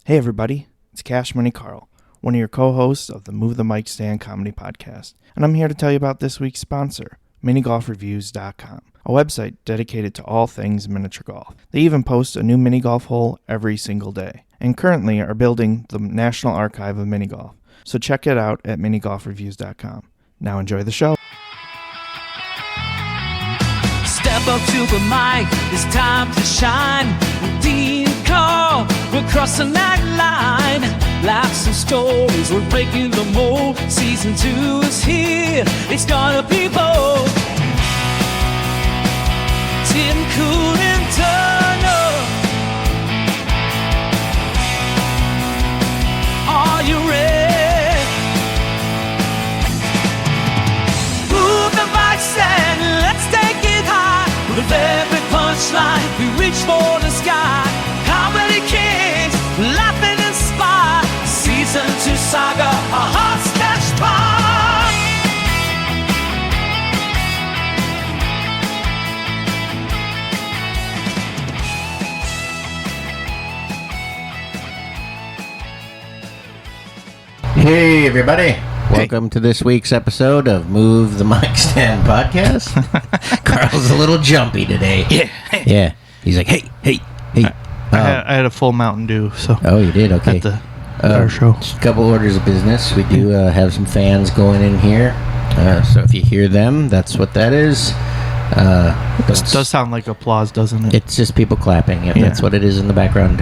Hey everybody, it's Kash, Money Karl, one of your co-hosts of the Move the Mic Stand comedy podcast, and I'm here to tell you about this week's sponsor, minigolfreviews.com, a website dedicated to all things miniature golf. They even post a new mini golf hole every single day, and currently are building the National Archive of Mini Golf, so check it out at minigolfreviews.com. Now enjoy the show. Step up to the mic, it's time to shine. Dean Karl, we're crossing that line. Laughs and stories, we're breaking the mold. Season 2 is here, it's gonna be bold. Tim, cool and Turner, are you ready? Move the mic stand, let's take it high. With every punchline, we reach for the sky. Comedy kings, laugh and inspire. Season 2 saga, a hot sketch pie. Hey everybody, welcome to this week's episode of Move the Mic Stand podcast. Carl's a little jumpy today. Yeah. He's like, hey. I had a full Mountain Dew, so. Oh, you did? Okay. At the car show. Just a couple orders of business. We do have some fans going in here. So if you hear them, that's what that is. It does sound like applause, doesn't it? It's just people clapping. That's what it is in the background.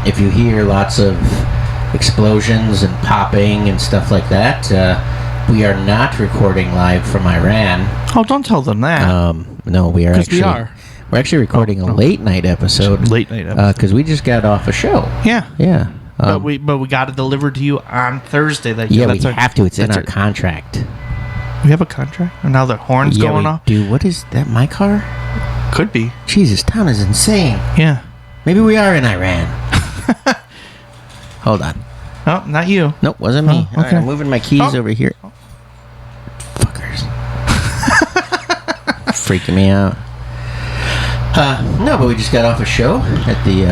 If you hear lots of explosions and popping and stuff like that, we are not recording live from Iran. Oh, don't tell them that. No, we are actually. We are. We're actually recording a late night episode. Because we just got off a show. Yeah. But we got it delivered to you on Thursday. We have to. It's in our contract. We have a contract? And now the horn's going off? Dude, what is that? My car? Could be. Jesus, town is insane. Yeah. Maybe we are in Iran. Hold on. No, not you. Nope, wasn't me. Oh, okay. Right, I'm moving my keys over here. Fuckers. Freaking me out. No, but we just got off a show at the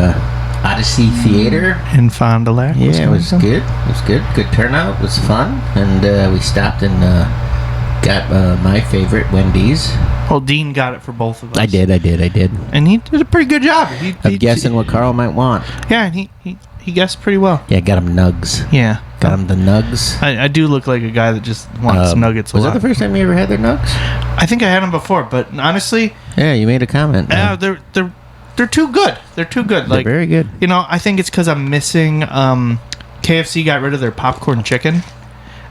Odyssey Theater in Fond du Lac. Yeah, it was good. It was good. Good turnout. It was fun. And we stopped and got my favorite, Wendy's. Well, Dean got it for both of us. I did. And he did a pretty good job. Of guessing what Karl might want. Yeah, and he guessed pretty well. Yeah, got him nugs. Yeah. Got him the nugs. I do look like a guy that just wants nuggets a lot. Was that the first time you ever had their nugs? I think I had them before, but honestly... Yeah, you made a comment. They're too good. They're too good. They're very good. You know, I think it's because I'm missing... KFC got rid of their popcorn chicken,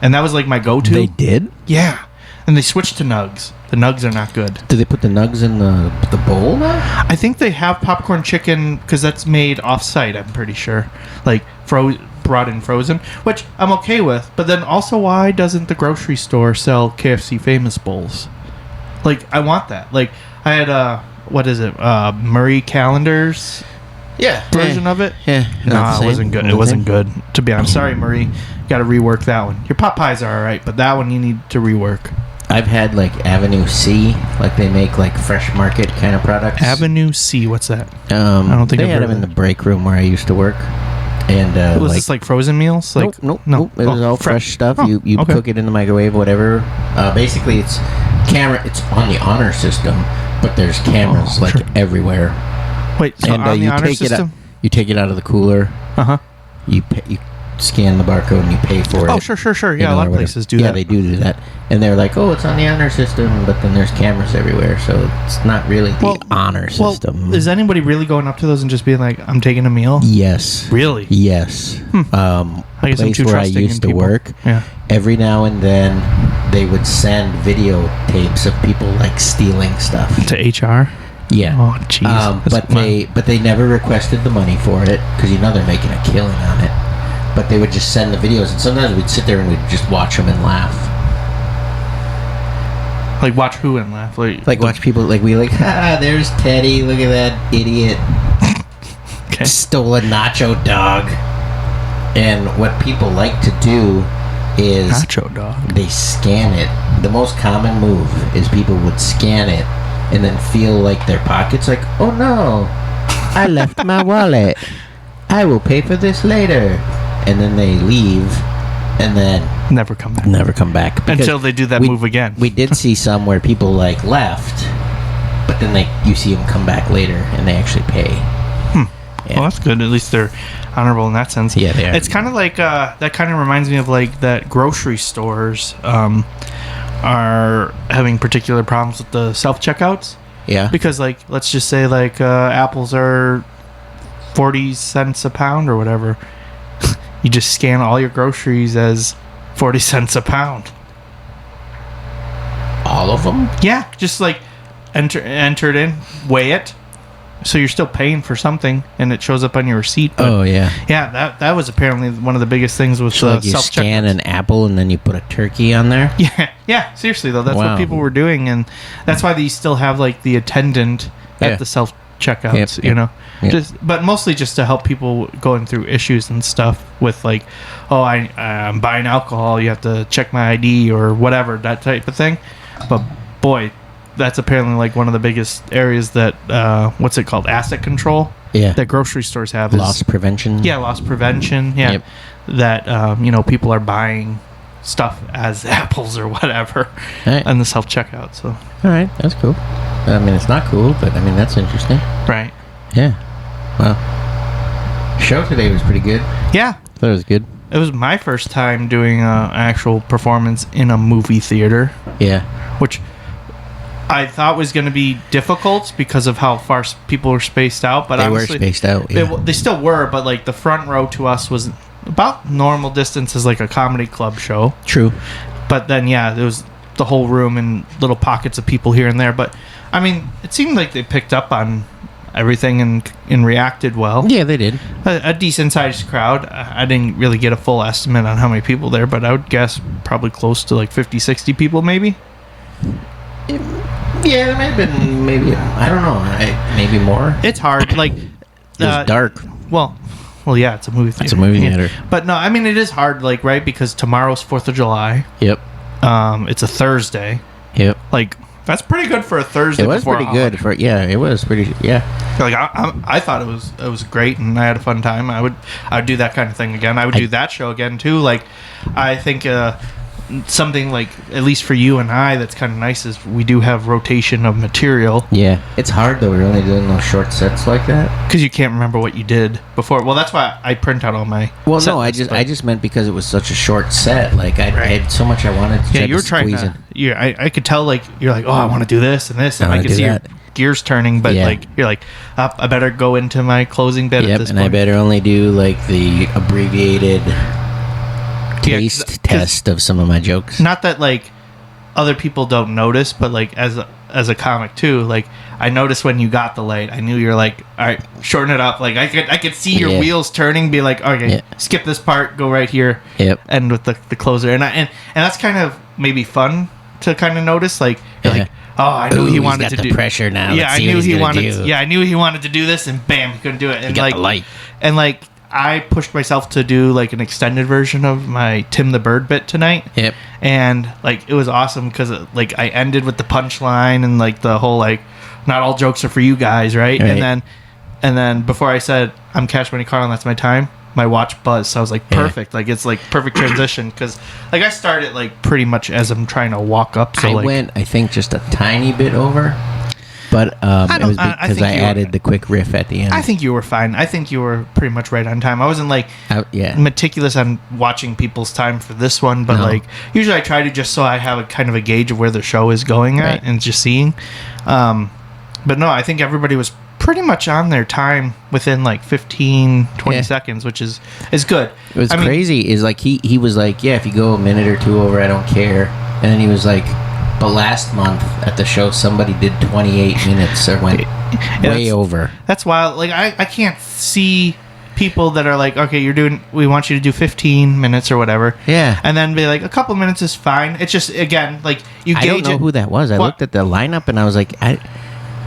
and that was like my go-to. They did? Yeah. And they switched to nugs. The nugs are not good. Do they put the nugs in the bowl now? I think they have popcorn chicken because that's made off-site, I'm pretty sure. Like, brought in frozen, which I'm okay with. But then also, why doesn't the grocery store sell KFC Famous Bowls? Like, I want that. Like, I had, what is it? Marie Callender's version of it. Yeah. No, it wasn't good. It wasn't good, to be honest. Sorry, Marie. Got to rework that one. Your pot pies are all right, but that one you need to rework. I've had like Avenue C, like they make like fresh market kind of products. Avenue C, what's that? I don't think they had them in the break room where I used to work. And was this like frozen meals? Like nope. It was all fresh stuff. You cook it in the microwave, whatever. Basically, it's on the honor system, but there's cameras everywhere. Wait, so on the honor system? You take it out of the cooler. You scan the barcode and you pay for it. Oh, sure. Yeah, a lot of places do that. Yeah, they do that. And they're like, oh, it's on the honor system, but then there's cameras everywhere, so it's not really the honor system. Is anybody really going up to those and just being like, I'm taking a meal? Yes. Really? Yes. I guess I'm too where I trusting used to people. work, every now and then they would send videotapes of people like stealing stuff. To HR? Yeah. Oh, jeez. But they never requested the money for it, because they're making a killing on it. But they would just send the videos, and sometimes we'd sit there and we'd just watch them and laugh. Like watch who and laugh? Like watch people, like there's Teddy, look at that idiot. Okay. Stole a nacho dog. And what people like to do is... Nacho dog? They scan it. The most common move is people would scan it and then feel like their pocket's like, oh no, I left my wallet. I will pay for this later. And then they leave, and then Never come back. never come back. Because Until they do that we- move again. We did see some where people, like, left, but then you see them come back later, and they actually pay. Yeah. Well, that's good. At least they're honorable in that sense. Yeah, they are. It's kind of like that. Kind of reminds me of like that grocery stores are having particular problems with the self checkouts Yeah. because, like, let's just say like apples are 40 cents a pound or whatever. You just scan all your groceries as 40 cents a pound. All of them? Yeah, just like enter it in, weigh it. So you're still paying for something, and it shows up on your receipt. But Oh, yeah. yeah, that was apparently one of the biggest things with So, like, you self scan an apple, and then you put a turkey on there? Yeah. Seriously though, that's Wow. what people were doing, and that's why they still have like the attendant Yeah. at the self checkouts. Yep, You know, yep. but mostly just to help people going through issues and stuff with like, oh, I'm buying alcohol, you have to check my ID or whatever, that type of thing. But boy, that's apparently like one of the biggest areas that what's it called, asset control, Yeah. that grocery stores have. Loss prevention? Yeah, loss prevention. Yeah, Yep. that people are buying stuff as apples or whatever Right. on the self checkout. So All right, that's cool. I mean, it's not cool, but I mean, that's interesting. right, Yeah. Well, show today was pretty good. yeah, Thought it was good. it was my first time doing an actual performance in a movie theater, Yeah. which I thought was going to be difficult because of how far people were spaced out. But They were honestly, spaced out. Yeah. they still were. But like the front row to us was about normal distance as like a comedy club show. True. But then, yeah, there was the whole room and little pockets of people here and there. But, I mean, it seemed like they picked up on everything and reacted well. Yeah, they did. A decent-sized crowd. I didn't really get a full estimate on how many people there, but I would guess probably close to like 50, 60 people maybe. Yeah, there may have been maybe, I don't know, maybe more. It's hard. Like, It was dark. Well, yeah, it's a movie theater. It's a movie Yeah. theater. But no, I mean, it is hard, like, right? Because tomorrow's 4th of July. Yep. It's a Thursday. Yep. Like, that's pretty good for a Thursday. It was before pretty a good for it was pretty Like I thought it was great, and I had a fun time. I would do that kind of thing again. I would do that show again too. Like I think something like, at least for you and I, that's kind of nice is we do have rotation of material Yeah. It's hard though. We're only doing those short sets like that. because you can't remember what you did before. Well, that's why I print out all my. Well, set no, lists, but- I just meant because it was such a short set. Like I had so much I wanted to. Yeah, try you were to trying squeeze to. in. Yeah, I could tell. Like you're like, oh, I want to do this and this, and I I wanna could do see that. your gears turning. But Yeah. like you're like, I better go into my closing bit at Yep, this and point. I better only do like the abbreviated Yeah, taste 'cause- test of some of my jokes. Not that like other people don't notice, but like as a comic too, like I noticed when you got the light, I knew you're like, all right, shorten it up. Like I could see your Yeah. wheels turning, be like, okay, Yeah. skip this part, go right here, Yep. end with the closer, and that's kind of maybe fun to kind of notice. Like you're Yeah. like, oh, I knew Ooh, he he's wanted got to the do pressure now. Yeah, Let's I see knew what he's he gonna wanted. do. Yeah, I knew he wanted to do this, and bam, he couldn't do it. And got like the light. and like I pushed myself to do like an extended version of my Tim the Bird bit tonight. Yep. And like it was awesome because like I ended with the punchline and like the whole like not all jokes are for you guys, right? Right. And then before I said I'm Kash, Money Karl and that's my time, my watch buzzed. So I was like, Yeah. perfect. Like it's like perfect transition because like I started like pretty much as I'm trying to walk up. So I like went, I think, just a tiny bit over, but it don't- was I because think I you were- added the quick riff at the end. I think you were fine. I think you were pretty much right on time. I wasn't like yeah. meticulous on watching people's time for this one, but No. like usually I try to just so I have a kind of a gauge of where the show is going at Right. and just seeing. But no, I think everybody was pretty much on their time within like 15, 20 Yeah. seconds, which is good. It was I mean, crazy. Is like he was like, yeah, if you go a minute or two over, I don't care. And then he was like, but last month at the show, somebody did 28 minutes or went way that's- over. That's wild. Like I can't see people that are like, okay, we want you to do 15 minutes or whatever. Yeah. And then be like, a couple minutes is fine. It's just, again, like you I gauge don't know it. who that was. I What? looked at the lineup and I was like,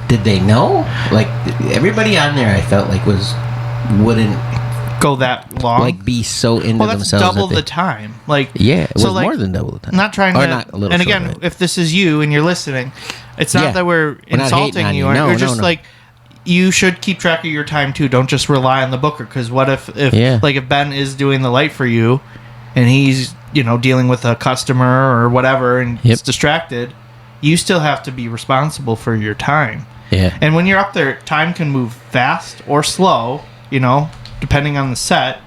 did they know? Like everybody on there, I felt like wouldn't Go that long. like be so into Well, that's themselves. double that the they- time. Like Yeah, it so, was like, more than double the time. Not trying Or to. not a little and short again, of it. if this is you and you're listening, it's not Yeah. that we're We're not hating insulting on you. you. Or No, we're no, just no. like you should keep track of your time too. Don't just rely on the booker, because what if Ben is doing the light for you and he's dealing with a customer or whatever and he's distracted, you still have to be responsible for your time. Yeah. And when you're up there, time can move fast or slow, depending on the set.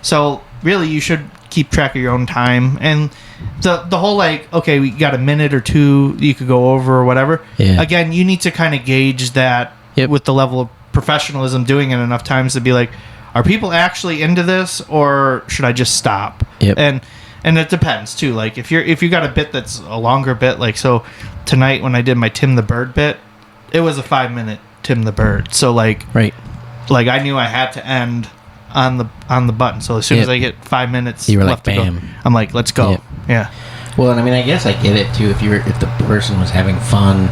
So really, you should keep track of your own time. And the whole okay, we got a minute or two you could go over or whatever. Yeah. Again, you need to kind of gauge that with the level of professionalism, doing it enough times to be like, are people actually into this, or should I just stop? Yep. And it depends too. Like if you got a bit that's a longer bit, like so tonight when I did my Tim the Bird bit, it was a 5-minute Tim the Bird. So like I knew I had to end on the button. So as soon as I hit 5 minutes you were left like, to bam. go, I'm like, let's go. Yep. Yeah. Well, and I mean, I guess I get it too. If the person was having fun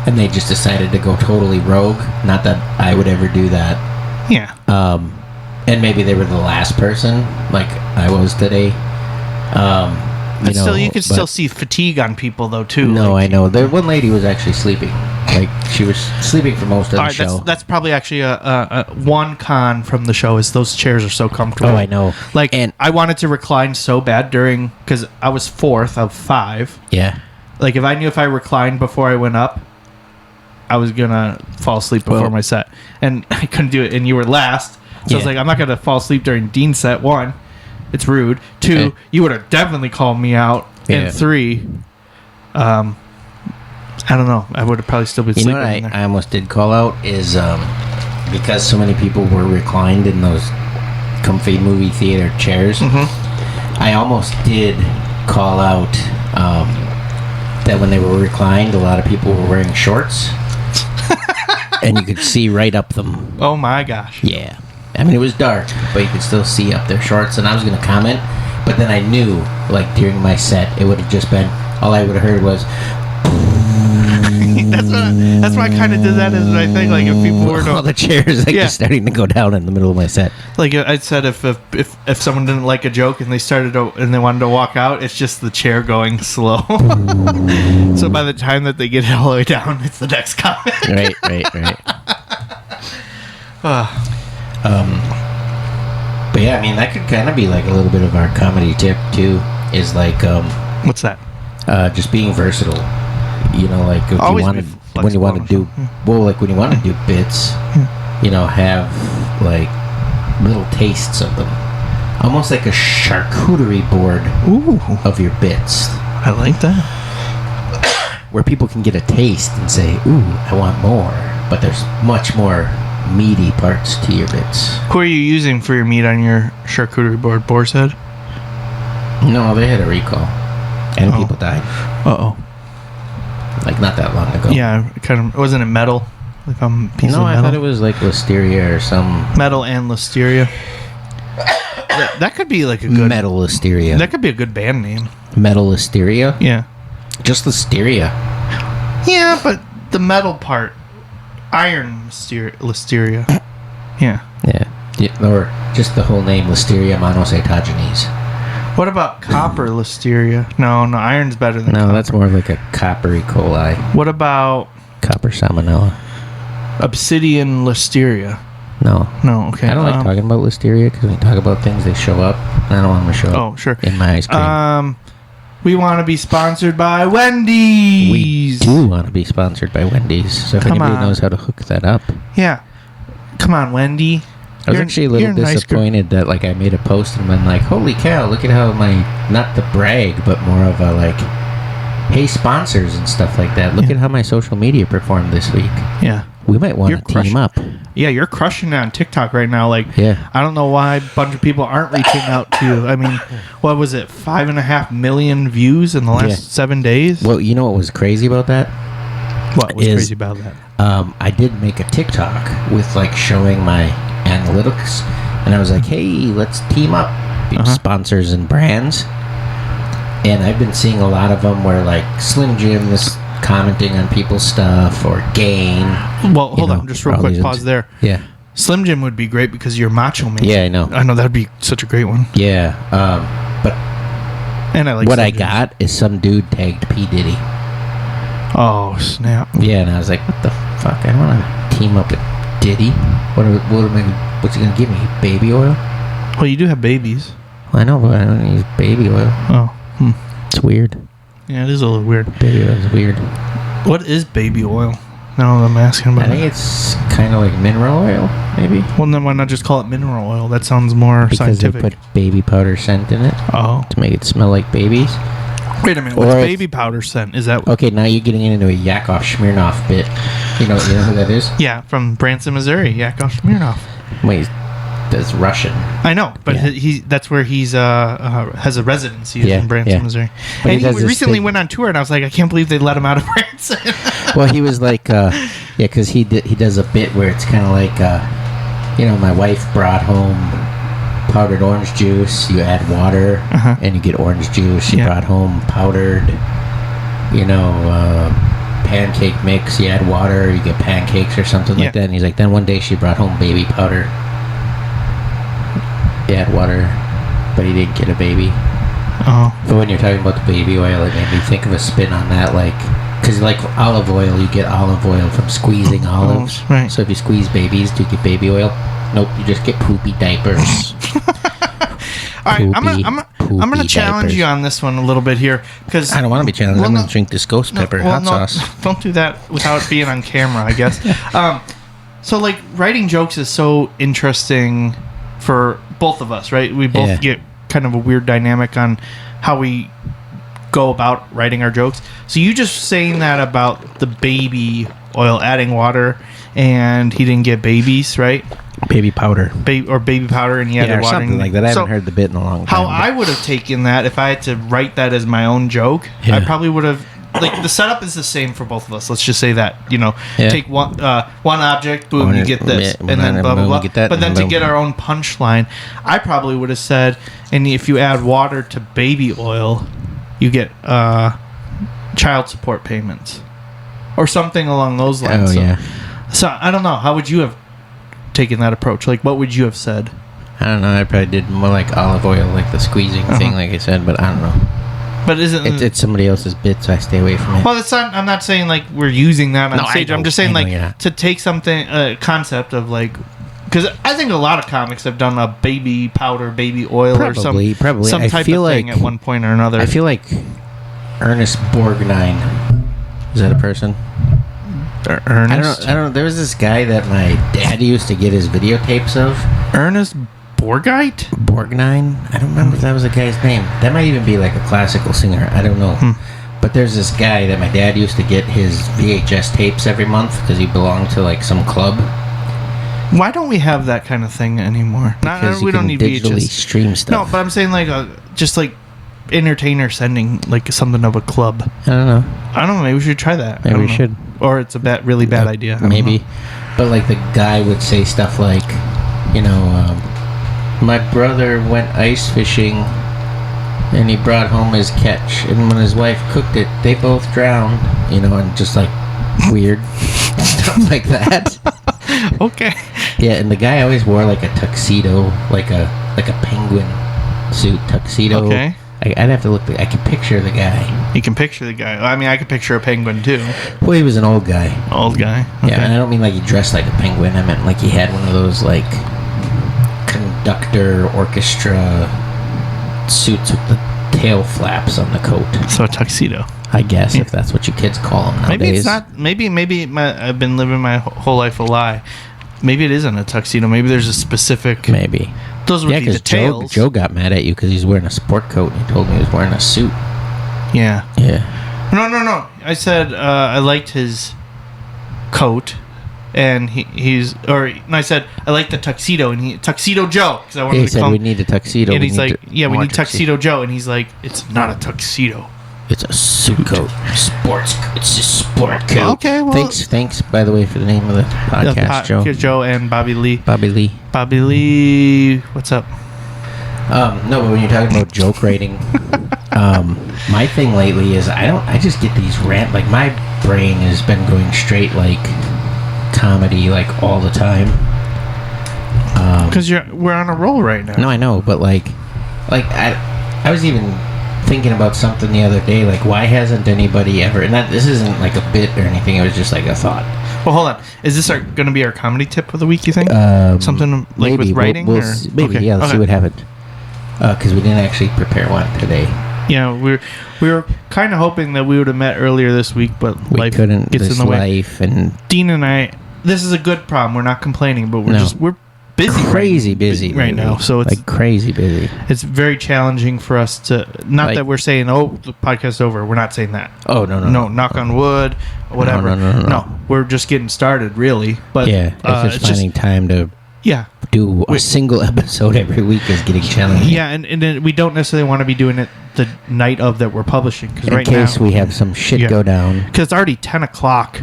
and they just decided to go totally rogue, not that I would ever do that. Yeah. And maybe they were the last person, like I was today. You could still see fatigue on people though too. No, I know. The one lady was actually sleeping. Like she was sleeping for most of the show. That's probably actually a one con from the show is those chairs are so comfortable. Oh, I know. And I wanted to recline so bad because I was 4th of 5. Yeah. Like if I knew if I reclined before I went up, I was gonna fall asleep before my set, and I couldn't do it. And you were last, so I was like, I'm not gonna fall asleep during Dean's set. 1, it's rude. 2, you would have definitely called me out. And 3, I don't know. I would have probably still been sleeping in there. I almost did call out is because so many people were reclined in those comfy movie theater chairs. Mm-hmm. I almost did call out that when they were reclined, a lot of people were wearing shorts, and you could see right up them. Oh my gosh! Yeah, I mean it was dark, but you could still see up their shorts. And I was going to comment, but then I knew, like during my set, it would have just been all I would have heard was. That's why I kind of did that. Is I think like if people were all the chairs just starting to go down in the middle of my set. Like I said, if someone didn't like a joke and they wanted to walk out, it's just the chair going slow. So by the time that they get it all the way down, it's the next comment. Right. But yeah, I mean that could kind of be like a little bit of our comedy tip too. Is like what's that? Just being versatile. Like if when you want to do bits, have like little tastes of them, almost like a charcuterie board of your bits. I like that, where people can get a taste and say, "Ooh, I want more," but there's much more meaty parts to your bits. Who are you using for your meat on your charcuterie board? Boar's Head? No, they had a recall, and people died. Like not that long ago. Yeah, kind of. Wasn't it metal? Like a piece of metal? I thought it was like listeria or some metal and listeria. That could be like a good metal listeria. That could be a good band name. Metal listeria. Yeah. Just listeria. Yeah, but the metal part, iron listeria. Yeah. Or just the whole name Listeria monocytogenes. What about copper listeria? No, iron's better than copper. No, that's more like a coppery coli. What about copper salmonella? Obsidian listeria? No, okay. I don't like talking about listeria because when you talk about things, they show up. And I don't want them to show up. Oh, sure. In my ice cream. We want to be sponsored by Wendy's. We do want to be sponsored by Wendy's. So if anybody knows how to hook that up. Yeah. Come on, Wendy. I was actually a little disappointed that like I made a post and been like, holy cow, look at how not the brag, but more of a like, hey, sponsors and stuff like that. Look at how my social media performed this week. Yeah. We might want to team up. Yeah, you're crushing it on TikTok right now. Like, yeah. I don't know why a bunch of people aren't reaching out to you. I mean, what was it, 5.5 million views in the last 7 days? Well, you know what was crazy about that? What was crazy about that? I did make a TikTok with like showing my analytics, and I was like, hey, let's team up sponsors and brands. And I've been seeing a lot of them where like Slim Jim is commenting on people's stuff, or Gain. Well, hold on, just real quick, pause there. Yeah. Slim Jim would be great because you're Macho Man. Yeah, I know. That'd be such a great one. Yeah. But and I like what I got is some dude tagged P. Diddy. Oh, snap. Yeah, and I was like, what the fuck? I don't want to team up with Did he? What's he gonna give me? Baby oil? Well, you do have babies. Well, I know, but I don't use baby oil. Oh. It's weird. Yeah, it is a little weird. Baby oil is weird. What is baby oil? No, I'm asking about I think it's kind of like mineral oil, maybe. Well, then why not just call it mineral oil? That sounds more Because scientific. they put baby powder scent in it Oh. to make it smell like babies. Wait a minute. Or What's it's- baby powder scent? Is that... Okay, now you're getting into a Yakov Smirnoff bit. You know who that is? Yeah, from Branson, Missouri. Yakov Smirnoff. Wait, that's Russian. I know, but Yeah. that's where he's has a residency is Yeah, in Branson, yeah. Missouri. But And he he does this recently big- went on tour, and I was like, I can't believe they let him out of Branson. Well, he was like, because he does a bit where it's kind of like, my wife brought home powdered orange juice. You add water, Uh-huh. and you get orange juice. She Yeah. brought home powdered, pancake mix. You add water, you get pancakes or something Yeah. like that. And he's like, then one day she brought home baby powder. You add water, but he didn't get a baby. Oh. But when you're talking about the baby oil, it made me think of a spin on that, like, because like olive oil, you get olive oil from squeezing olives. right. So if you squeeze babies, do you get baby oil? Nope, you just get poopy diapers. All right, I'm Poopy gonna challenge diapers. you on this one a little bit here because I don't want to be challenged. Well, I'm no- going to drink this ghost pepper hot sauce. Don't do that without it being on camera, I guess. So like writing jokes is so interesting for both of us, right? We both Yeah. get kind of a weird dynamic on how we go about writing our jokes. So you just saying that about the baby oil, adding water, and he didn't get babies, right? Baby powder. Or baby powder, and he added Yeah, or water. something like that. I haven't heard the bit in a long time. How I would have taken that if I had to write that as my own joke, Yeah. I probably would have. Like the setup is the same for both of us. Let's just say that Yeah. take one object, boom, One- you get this, yeah, and then blah blah boom, blah. you get that, But then and to boom. get our own punchline, I probably would have said, and if you add water to baby oil, you get child support payments, or something along those lines. Oh, So- yeah. So I don't know. How would you have taken that approach? Like, what would you have said? I don't know. I probably did more like olive oil, like the squeezing thing, like I said, but I don't know. But isn't It's somebody else's bit, so I stay away from it. Well, that's not. I'm not saying like we're using that on No, I stage. I'm know- just saying I know like you're not. to take something, a concept of like, because I think a lot of comics have done a baby powder, baby oil, or some Probably. some I type feel of thing like- at one point or another. I feel like Ernest Borgnine. Is that a person? Ernest I don't know. There was this guy that my dad used to get his videotapes of. Ernest Borgite. Borgnine? I don't remember if that was the guy's name. That might even be like a classical singer. I don't know. But there's this guy that my dad used to get his VHS tapes every month because he belonged to like some club. Why don't we have that kind of thing anymore? Because we you don't can need digitally VHS. stream No, stuff. but I'm saying like just like entertainer sending like something of a club. I don't know. I don't know. Maybe we should try that. I Maybe don't we know. should. Or it's a really bad idea. I don't Maybe. know. But like the guy would say stuff like, my brother went ice fishing and he brought home his catch. And when his wife cooked it, they both drowned. And just like weird stuff like that. Okay. Yeah, and the guy always wore like a tuxedo, like a penguin suit tuxedo. Okay. I'd have to look. I can picture the guy. You can picture the guy. I mean, I could picture a penguin too. Well, he was an old guy. Old guy. Yeah, and I don't mean like he dressed like a penguin. I meant like he had one of those like conductor orchestra suits with the tail flaps on the coat. So a tuxedo. I guess if that's what you kids call them nowadays. Maybe it's not. Maybe I've been living my whole life a lie. Maybe it isn't a tuxedo. Maybe there's a specific. Maybe. Those would Yeah, be the because tails. Joe got mad at you because he's wearing a sport coat and he told me he was wearing a suit. Yeah. Yeah. No. I said I liked his coat, and I said I like the tuxedo, and Tuxedo Joe, because I wanted He to said call we him. need a tuxedo. And he's like, we more need Tuxedo Joe, and he's like, it's not a tuxedo. It's a suit coat. It's a sport coat. Okay, well- Thanks, by the way, for the name of the podcast, Joe. Joe and Bobby Lee. Bobby Lee. Bobby Lee, what's up? No, but when you're talking about joke writing, my thing lately is I just get these like my brain has been going straight like comedy like all the time. Because we're on a roll right now. No, I know, but like I was even thinking about something the other day, like why hasn't anybody ever, and this isn't like a bit or anything, it was just like a thought, Well, hold on. Is this going to be our comedy tip of the week, you think? Something like maybe. with writing? Maybe, okay. yeah. Let's see what happens. Because we didn't actually prepare one today. Yeah, we were kind of hoping that we would have met earlier this week, but We life couldn't. gets in the way. Life and Dean and I, this is a good problem. We're not complaining, but we're busy, crazy busy right now. So it's like crazy busy. It's very challenging for us to. Not that we're saying, "Oh, the podcast's over." We're not saying that. Oh no. Knock on wood, whatever. No. We're just getting started, really. But Yeah, it's just finding time to. Yeah. Do a single episode every week is getting challenging. Yeah, and then we don't necessarily want to be doing it the night of that we're publishing. Cause in case we have some shit go down. Because it's already 10 o'clock.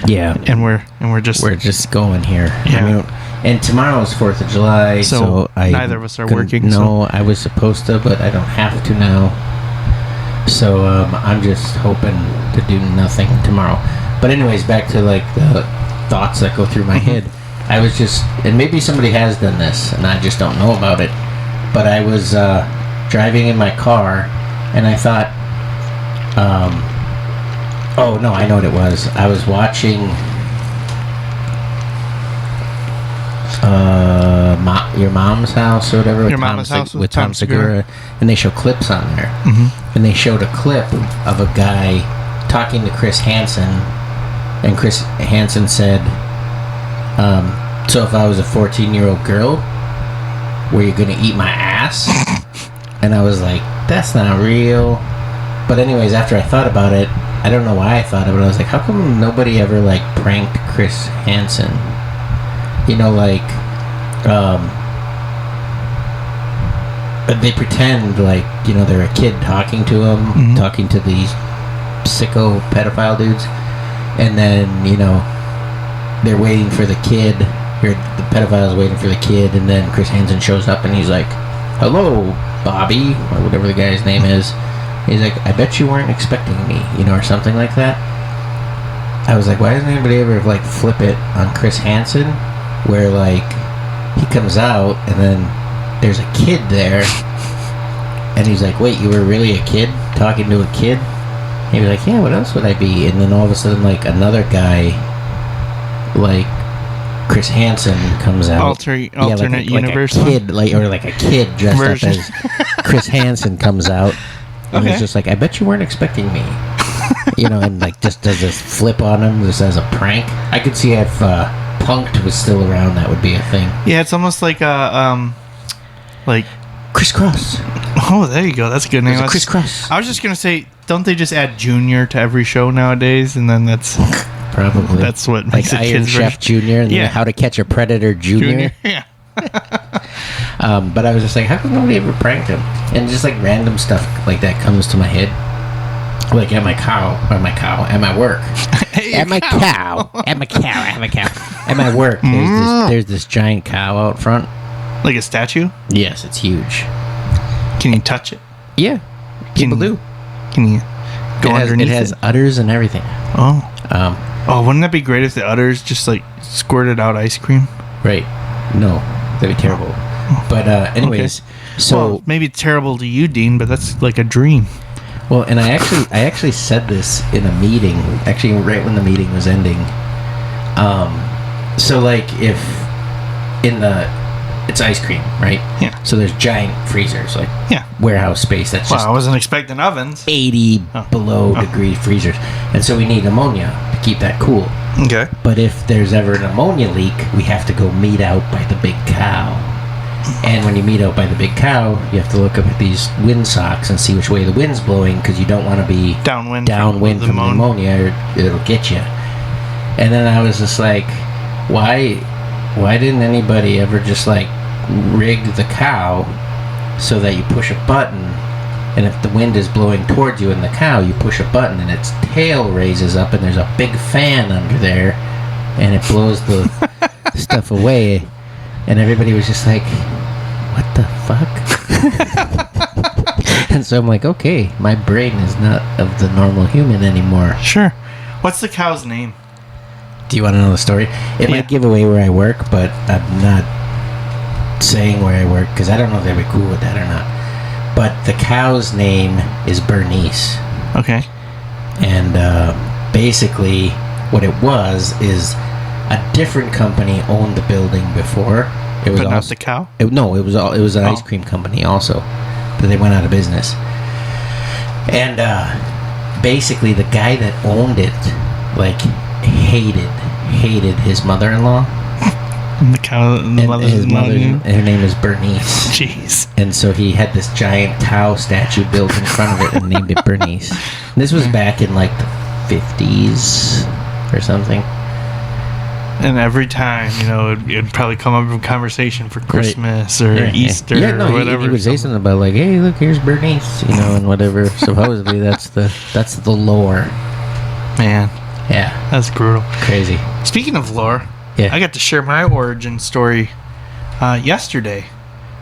Yeah. And we're just going here. Yeah. I mean, and tomorrow is 4th of July, so neither of us are working. No, I was supposed to, but I don't have to now. So I'm just hoping to do nothing tomorrow. But anyways, back to like the thoughts that go through my head. I was just, and maybe somebody has done this, and I just don't know about it, but I was driving in my car, and I thought, oh, no, I know what it was. I was watching Your Mom's House or whatever. Your Mama's House with Tom Segura. And they show clips on there. Mm-hmm. And they showed a clip of a guy talking to Chris Hansen, and Chris Hansen said, so if I was a 14-year-old girl, were you going to eat my ass? And I was like, that's not real. But anyways, after I thought about it, I don't know why I thought of it. I was like, how come nobody ever, like, pranked Chris Hansen? You know, like, they pretend like, you know, they're a kid talking to him, talking to these sicko pedophile dudes. And then, you know, they're waiting for the kid, or the pedophile's waiting for the kid, and then Chris Hansen shows up and he's like, hello, Bobby, or whatever the guy's name is. He's like, I bet you weren't expecting me, you know, or something like that. I was like, why doesn't anybody ever, like, flip it on Chris Hansen, where, like, he comes out and then there's a kid there, and he's like, wait, you were really a kid talking to a kid? And he'd be like, yeah, what else would I be? And then all of a sudden, like, another guy, like Chris Hansen, comes out. Alternate universe. Like a kid, like a kid dressed up as Chris Hansen comes out, and he's just like, I bet you weren't expecting me, you know, and like just does this flip on him just as a prank. I could see if Punk'd was still around, that would be a thing. Yeah, it's almost like like Crisscross. Oh, there you go. That's a good name. Crisscross. I was just gonna say, don't they just add Junior to every show nowadays, and then that's probably that's what makes like it Iron kids Chef Junior and then How to Catch a Predator Junior. Yeah. But I was just like, how come nobody ever pranked him? And just like random stuff like that comes to my head. Like at my work. At my work, there's this giant cow out front. Like a statue? Yes, it's huge. Can you touch it? Yeah, people do. Can you go underneath it? It has udders and everything. Oh. Wouldn't that be great if the udders just like squirted out ice cream? Right. No, that'd be terrible. But anyways, so maybe terrible to you, Dean, but that's like a dream. Well, and I actually said this in a meeting, actually right when the meeting was ending. So like if it's ice cream, right? Yeah. So there's giant freezers, like warehouse space that's just I wasn't expecting ovens. 80 below degree freezers. And so we need ammonia to keep that cool. Okay. But if there's ever an ammonia leak, we have to go meet out by the big cow. And when you meet out by the big cow, you have to look up at these windsocks and see which way the wind's blowing, because you don't want to be downwind from the ammonia, or it'll get you. And then I was just like, why didn't anybody ever just like rig the cow so that you push a button, and if the wind is blowing towards you in the cow, you push a button and its tail raises up and there's a big fan under there and it blows the stuff away. And everybody was just like, what the fuck? And so I'm like, okay, my brain is not of the normal human anymore. Sure. What's the cow's name? Do you want to know the story? It might give away where I work, but I'm not saying where I work because I don't know if they'd be cool with that or not. But the cow's name is Bernice. Okay. And basically what it was is a different company owned the building before. It was But not also, the cow? it was an ice cream company also, but they went out of business. And basically, the guy that owned it, like, hated his mother-in-law. The cow, the His mother, name? her name is Bernice. Jeez. And so he had this giant cow statue built in front of it and named it Bernice. And this was back in like the 50s or something. And every time, it'd probably come up in conversation for Christmas or Easter or whatever. He would say something about like, "Hey, look, here's Bernice," and whatever. Supposedly, that's the lore. Man, Yeah, that's brutal. crazy. Speaking of lore, Yeah. I got to share my origin story yesterday.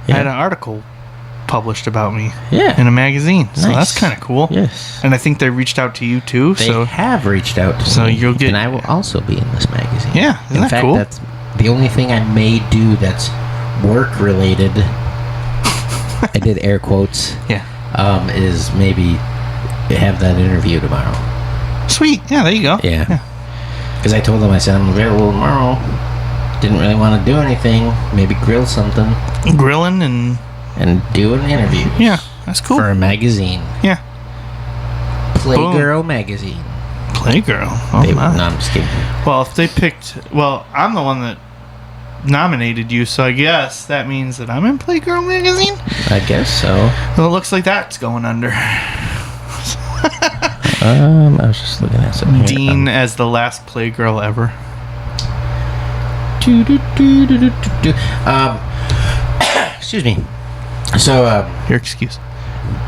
Yeah. I had an article published about me Yeah. in a magazine, so Nice. that's kind of cool. Yes. And I think they reached out to you too. They So have reached out to So me, you'll get- and I will also be in this magazine. yeah, isn't In that fact, cool? that's the only thing I may do that's work related. I did air quotes. Yeah, Is maybe have that interview tomorrow. sweet. Yeah, there you go. Yeah. Because I told them, I said, I'm available tomorrow. Didn't really want to do anything. Maybe grill something Grilling and and do an interview. yeah, that's cool. For a magazine. Yeah, Playgirl magazine. Playgirl. Oh No, my. I'm just kidding. Well, if they picked, I'm the one that nominated you, so I guess that means that I'm in Playgirl magazine. I guess so. Well, it looks like that's going under. I was just looking at something. here. Dean as the last Playgirl ever. Excuse me. So, Your excuse.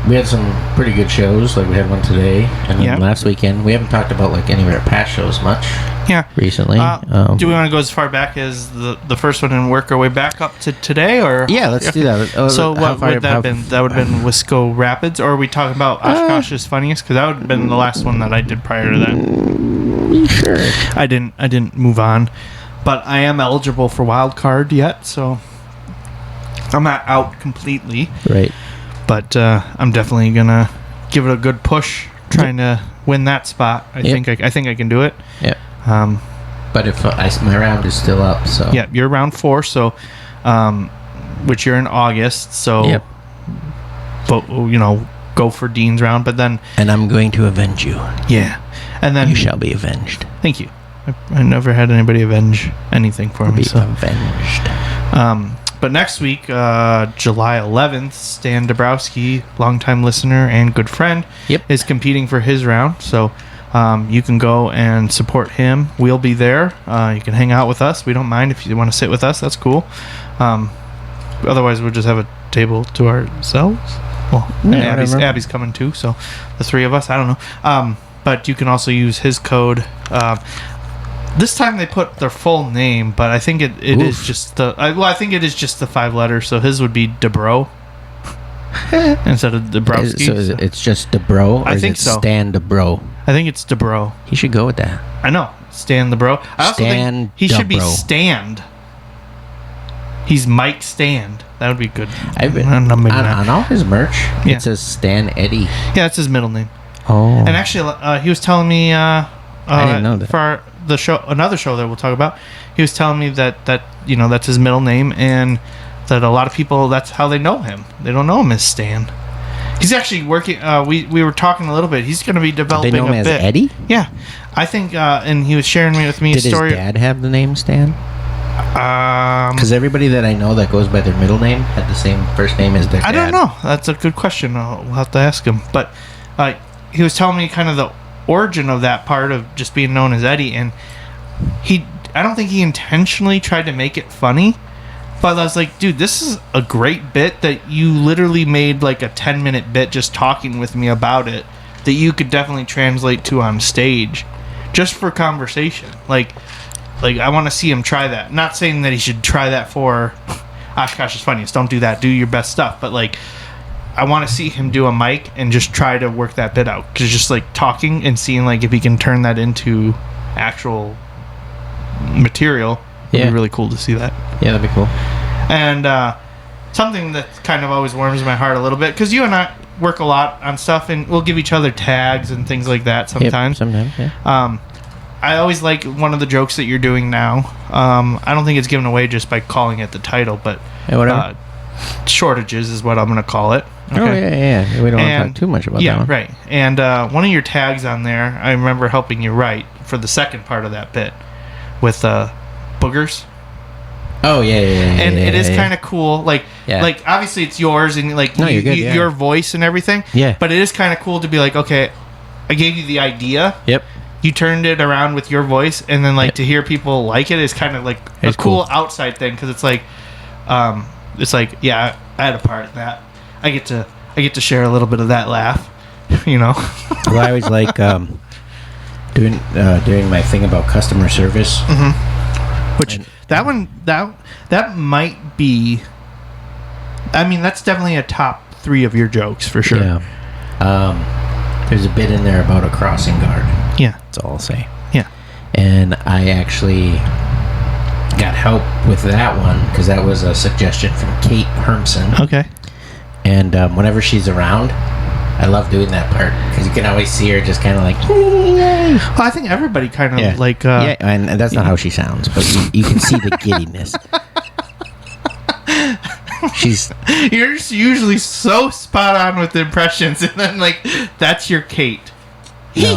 we had some pretty good shows. Like, we had one today. And then Yeah. last weekend, we haven't talked about, like, any of our past shows much Yeah. recently. Do we want to go as far back as the first one and work our way back up to today, or Yeah, let's do that. So How what far- would that how- have been? That would have been Wisco Rapids, or are we talking about Oshkosh's funniest? Because that would have been the last one that I did prior to that. Sure. I didn't move on, but I am eligible for wild card yet, so I'm not out completely. Right. But I'm definitely gonna give it a good push, trying to win that spot. I think I can do it. Yeah. Um, But if my round is still up, so. yeah, you're round 4, so which you're in August, so Yep. but go for Dean's round, but then And I'm going to avenge you. yeah, and then You shall be avenged. thank you. I never had anybody avenge anything for me. Be So avenged. but next week, July 11th, Stan Dabrowski, longtime listener and good friend, Yep. is competing for his round. So you can go and support him. We'll be there. You can hang out with us. We don't mind if you want to sit with us. That's cool. Otherwise, we'll just have a table to ourselves. Well, and Yeah, whatever. Abby's coming too. So the three of us, I don't know. But you can also use his code. This time they put their full name, but I think it is Oof. just I think it is just the 5 letters. So his would be DeBro instead of Dabrowski. So it's just the bro? Or I is think it so. Stan the bro? I think it's DeBro. He should go with that. I know, Stan the Bro. I also Stan think he should be DeBro. Stand. He's Mike Stand. That would be good. Maybe not. on all his merch, Yeah. it says Stan Eddie. Yeah, that's his middle name. Oh. And actually, he was telling me I didn't know that. for the show, another show that we'll talk about. He was telling me that that's his middle name, and that a lot of people, that's how they know him. They don't know him as Stan. He's actually working. We were talking a little bit. He's going to be They developing know him a as bit. Eddie? Yeah, I think. And he was sharing with me Did a story. his dad have the name Stan? Because everybody that I know that goes by their middle name had the same first name as their dad. I don't know. That's a good question. We'll have to ask him. But he was telling me kind of the origin of that part of just being known as Eddie, and I don't think he intentionally tried to make it funny, but I was like, dude, this is a great bit that you literally made like a 10-minute bit just talking with me about it that you could definitely translate to on stage just for conversation. Like I want to see him try that. Not saying that he should try that for Oshkosh's Funniest. Don't do that. Do your best stuff. But like, I want to see him do a mic and just try to work that bit out. Because just like talking and seeing like if he can turn that into actual material would Yeah. be really cool to see that. Yeah, that'd be cool. And something that kind of always warms my heart a little bit, because you and I work a lot on stuff and we'll give each other tags and things like that sometimes. Yep, sometimes, yeah. I always like one of the jokes that you're doing now. I don't think it's given away just by calling it the title, but whatever. Shortages is what I'm going to call it. Okay? Oh, yeah. We don't want to talk too much about that one. Right. And one of your tags on there, I remember helping you write for the second part of that bit with boogers. Oh, yeah. And it is kind of cool. Like, obviously it's yours and like you're good, your voice and everything. Yeah. But it is kind of cool to be like, okay, I gave you the idea. Yep. You turned it around with your voice, and then like to hear people like it is kind of like a cool outside thing because it's like, yeah, I had a part in that. I get to share a little bit of that laugh, you know. Well, I always like doing my thing about customer service, which that might be. I mean, that's definitely a top 3 of your jokes for sure. Yeah. There's a bit in there about a crossing guard. Yeah. That's all I'll say. Yeah. And I actually got help with that one because that was a suggestion from Kate Hermson. Okay. And whenever she's around, I love doing that part because you can always see her just kind of like. Well, I think everybody kind of like. Yeah, and that's not how she sounds, but you can see the giddiness. You're usually so spot on with the impressions, and then like that's your Kate. No.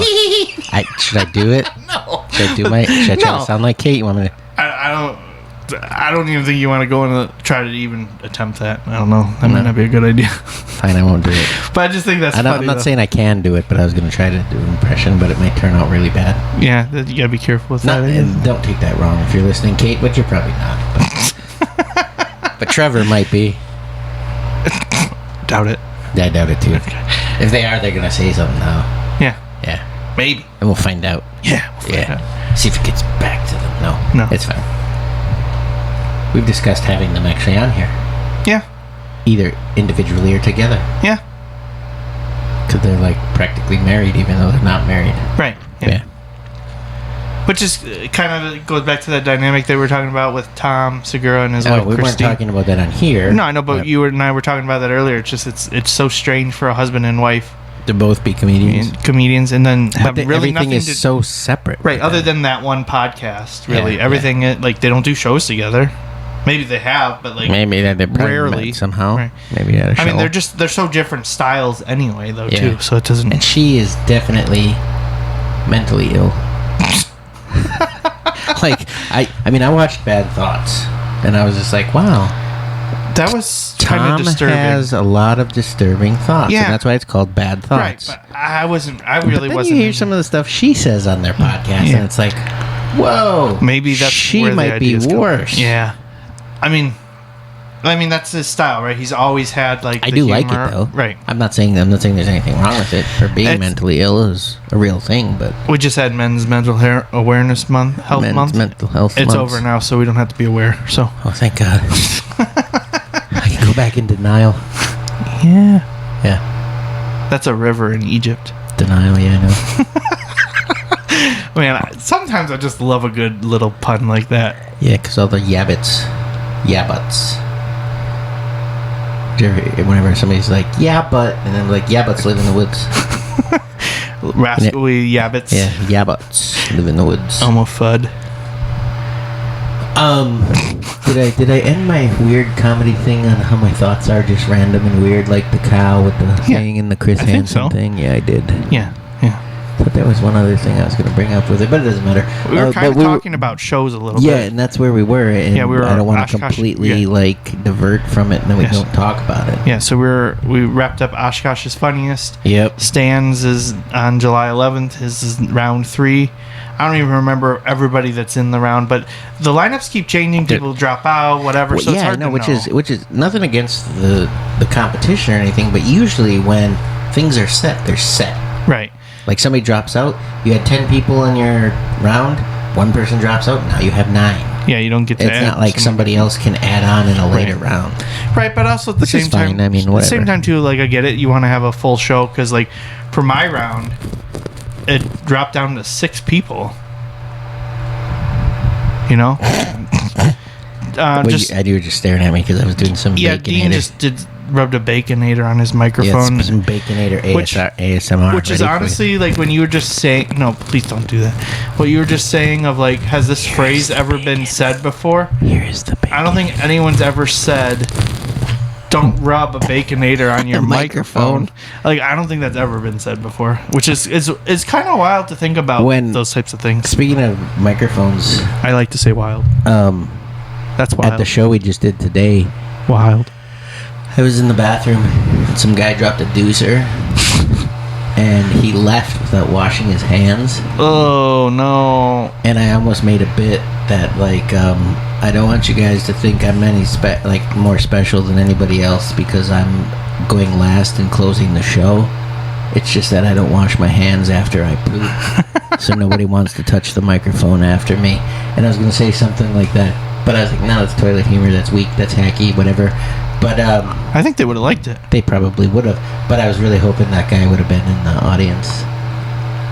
Should I do it? No. Should I try to sound like Kate? You want me to? I don't even think you want to go and try to even attempt that. I don't know. That might not be a good idea. Fine, I won't do it. But I just think that's funny. I'm not saying I can do it, but I was going to try to do an impression, but it might turn out really bad. Yeah, you got to be careful with that. And don't take that wrong if you're listening, Kate, but you're probably not. But Trevor might be. Doubt it. Yeah, I doubt it too. Okay. If they are, they're going to say something now. Yeah. Yeah. Maybe. And we'll find out. Yeah. We'll find out. See if it gets back to them. No. It's fine. We've discussed having them actually on here. Yeah. Either individually or together. Yeah. Because they're like practically married even though they're not married. Right. Yeah. Which is kind of goes back to that dynamic they were talking about with Tom Segura and his wife we Christine. Weren't talking about that on here. No, I know, but you and I were talking about that earlier. It's just it's so strange for a husband and wife to both be comedians, and then have really everything nothing is so separate. Right, other than that one podcast, really, everything like they don't do shows together. Maybe they have, but like maybe they're rarely somehow. Right. Maybe at a show. I mean, they're so different styles anyway, though too. So it doesn't. And she is definitely mentally ill. Like I watched Bad Thoughts, and I was just like, wow, that was kind of disturbing. Tom has a lot of disturbing thoughts, and that's why it's called Bad Thoughts. Right, but I really wasn't. You hear some of the stuff she says on their podcast, and it's like, whoa, maybe that's she where might be worse. Yeah, I mean, that's his style, right? He's always had like. I do humor. Like it though, right? I'm not saying there's anything wrong with it. Her being mentally ill is a real thing, but we just had Men's Mental Awareness Month, Health Month. Mental Health. It's over now, so we don't have to be aware. So, thank God. I can go back in denial. Yeah. That's a river in Egypt. Denial, yeah, I know. Man, sometimes I just love a good little pun like that. Yeah, because all the yabbits. Whenever somebody's like, yeah, but, and then like, yabbits live in the woods. Rascally yabbits. Yeah, yabbits live in the woods. Fud. Did I end my weird comedy thing on how my thoughts are just random and weird, like the cow with the thing and the Chris Hansen thing? Yeah, I did. Yeah. But there was one other thing I was going to bring up with it, but it doesn't matter. We were kind of talking about shows a little bit. Yeah, and that's where we were. And we were. I don't want to completely divert from it, and then we don't talk about it. Yeah, so we wrapped up Oshkosh's Funniest. Yep. Stan's is on July 11th. His is round 3. I don't even remember everybody that's in the round, but the lineups keep changing. People drop out, whatever. Well, so it's hard to know. Which is nothing against the competition or anything, but usually when things are set, they're set. Right. Like somebody drops out, you had 10 people in your round, one person drops out, now you have 9. Yeah, you don't get to It's add not like somebody else can add on in a later round. Right, but also at the same time, fine. I mean, whatever. At the same time too, like I get it, you want to have a full show because like for my round, it dropped down to 6 people. You know? You were just staring at me because I was doing some Dean just did rubbed a Baconator on his microphone. Yeah, some Baconator ASMR. Which is honestly, like, when you were just saying... No, please don't do that. What you were just saying of, like, has this phrase ever been said before? Here is the Baconator. I don't think anyone's ever said, don't rub a Baconator on your microphone. Like, I don't think that's ever been said before. Which is kind of wild to think about those types of things. Speaking of microphones... I like to say wild. That's wild. At the show we just did today... Wild. I was in the bathroom, and some guy dropped a deucer, and he left without washing his hands. Oh, no. And I almost made a bit that, like, I don't want you guys to think I'm more special than anybody else because I'm going last and closing the show. It's just that I don't wash my hands after I poop, so nobody wants to touch the microphone after me. And I was going to say something like that, but I was like, no, that's toilet humor, that's weak, that's hacky, whatever. But I think they would have liked it. They probably would have. But I was really hoping that guy would have been in the audience.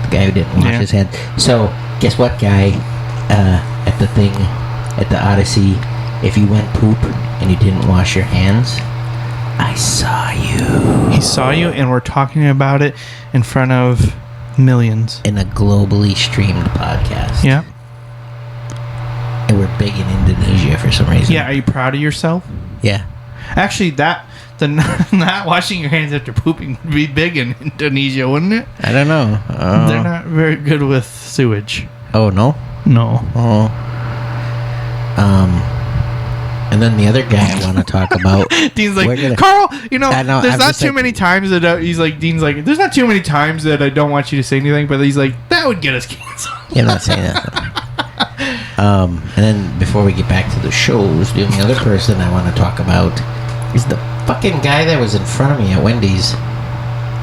The guy who didn't wash his hands. So, guess what, guy? At the Odyssey, if you went poop and you didn't wash your hands, I saw you. He saw you, and we're talking about it in front of millions. In a globally streamed podcast. Yeah. And we're big in Indonesia for some reason. Yeah, are you proud of yourself? Yeah. Actually, the not washing your hands after pooping would be big in Indonesia, wouldn't it? I don't know. They're not very good with sewage. Oh, no? No. Oh. And then the other guy I want to talk about. Dean's like, Carl, there's not too many times that Dean's like, there's not too many times that I don't want you to say anything, but he's like, that would get us canceled. Yeah, I'm not saying that. And then before we get back to the shows, the only other person I want to talk about is the fucking guy that was in front of me at Wendy's.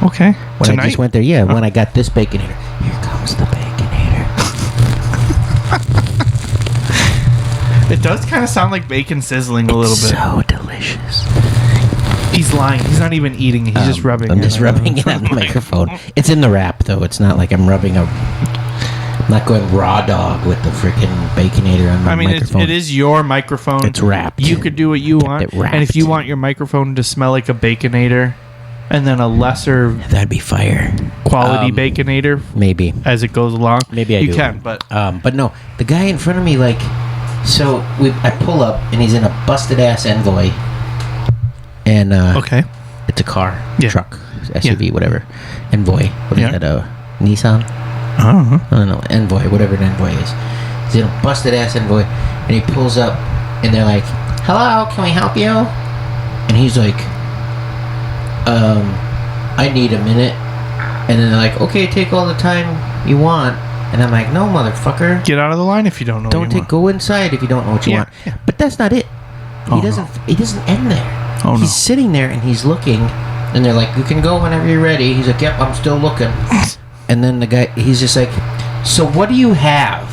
Okay. When I just went there, when I got this Baconator. Here comes the Baconator. It does kind of sound like bacon sizzling a little bit. So delicious. He's lying. He's not even eating it. He's just rubbing it. I'm just rubbing it on the microphone. It's in the wrap, though. It's not like I'm rubbing I'm not going raw dog with the freaking Baconator on my microphone. It is your microphone. It's wrapped. You could do what you want. And if you want your microphone to smell like a Baconator and then a lesser... That'd be fire. Quality Baconator. Maybe. As it goes along. Maybe you can, but... But no. The guy in front of me, like... So, I pull up, and he's in a busted-ass Envoy. And, okay. It's a car. Truck. SUV, whatever. Envoy. What is that, Nissan? I don't know, Envoy, whatever an Envoy is. He's in a busted-ass Envoy, and he pulls up, and they're like, hello, can we help you? And he's like, I need a minute. And then they're like, okay, take all the time you want. And I'm like, no, motherfucker. Get out of the line if you don't know what you want. Go inside if you don't know what you want. Yeah. But that's not it. He doesn't end there. Oh, he's sitting there, and he's looking, and they're like, you can go whenever you're ready. He's like, yep, I'm still looking. And then the guy, he's just like, so what do you have?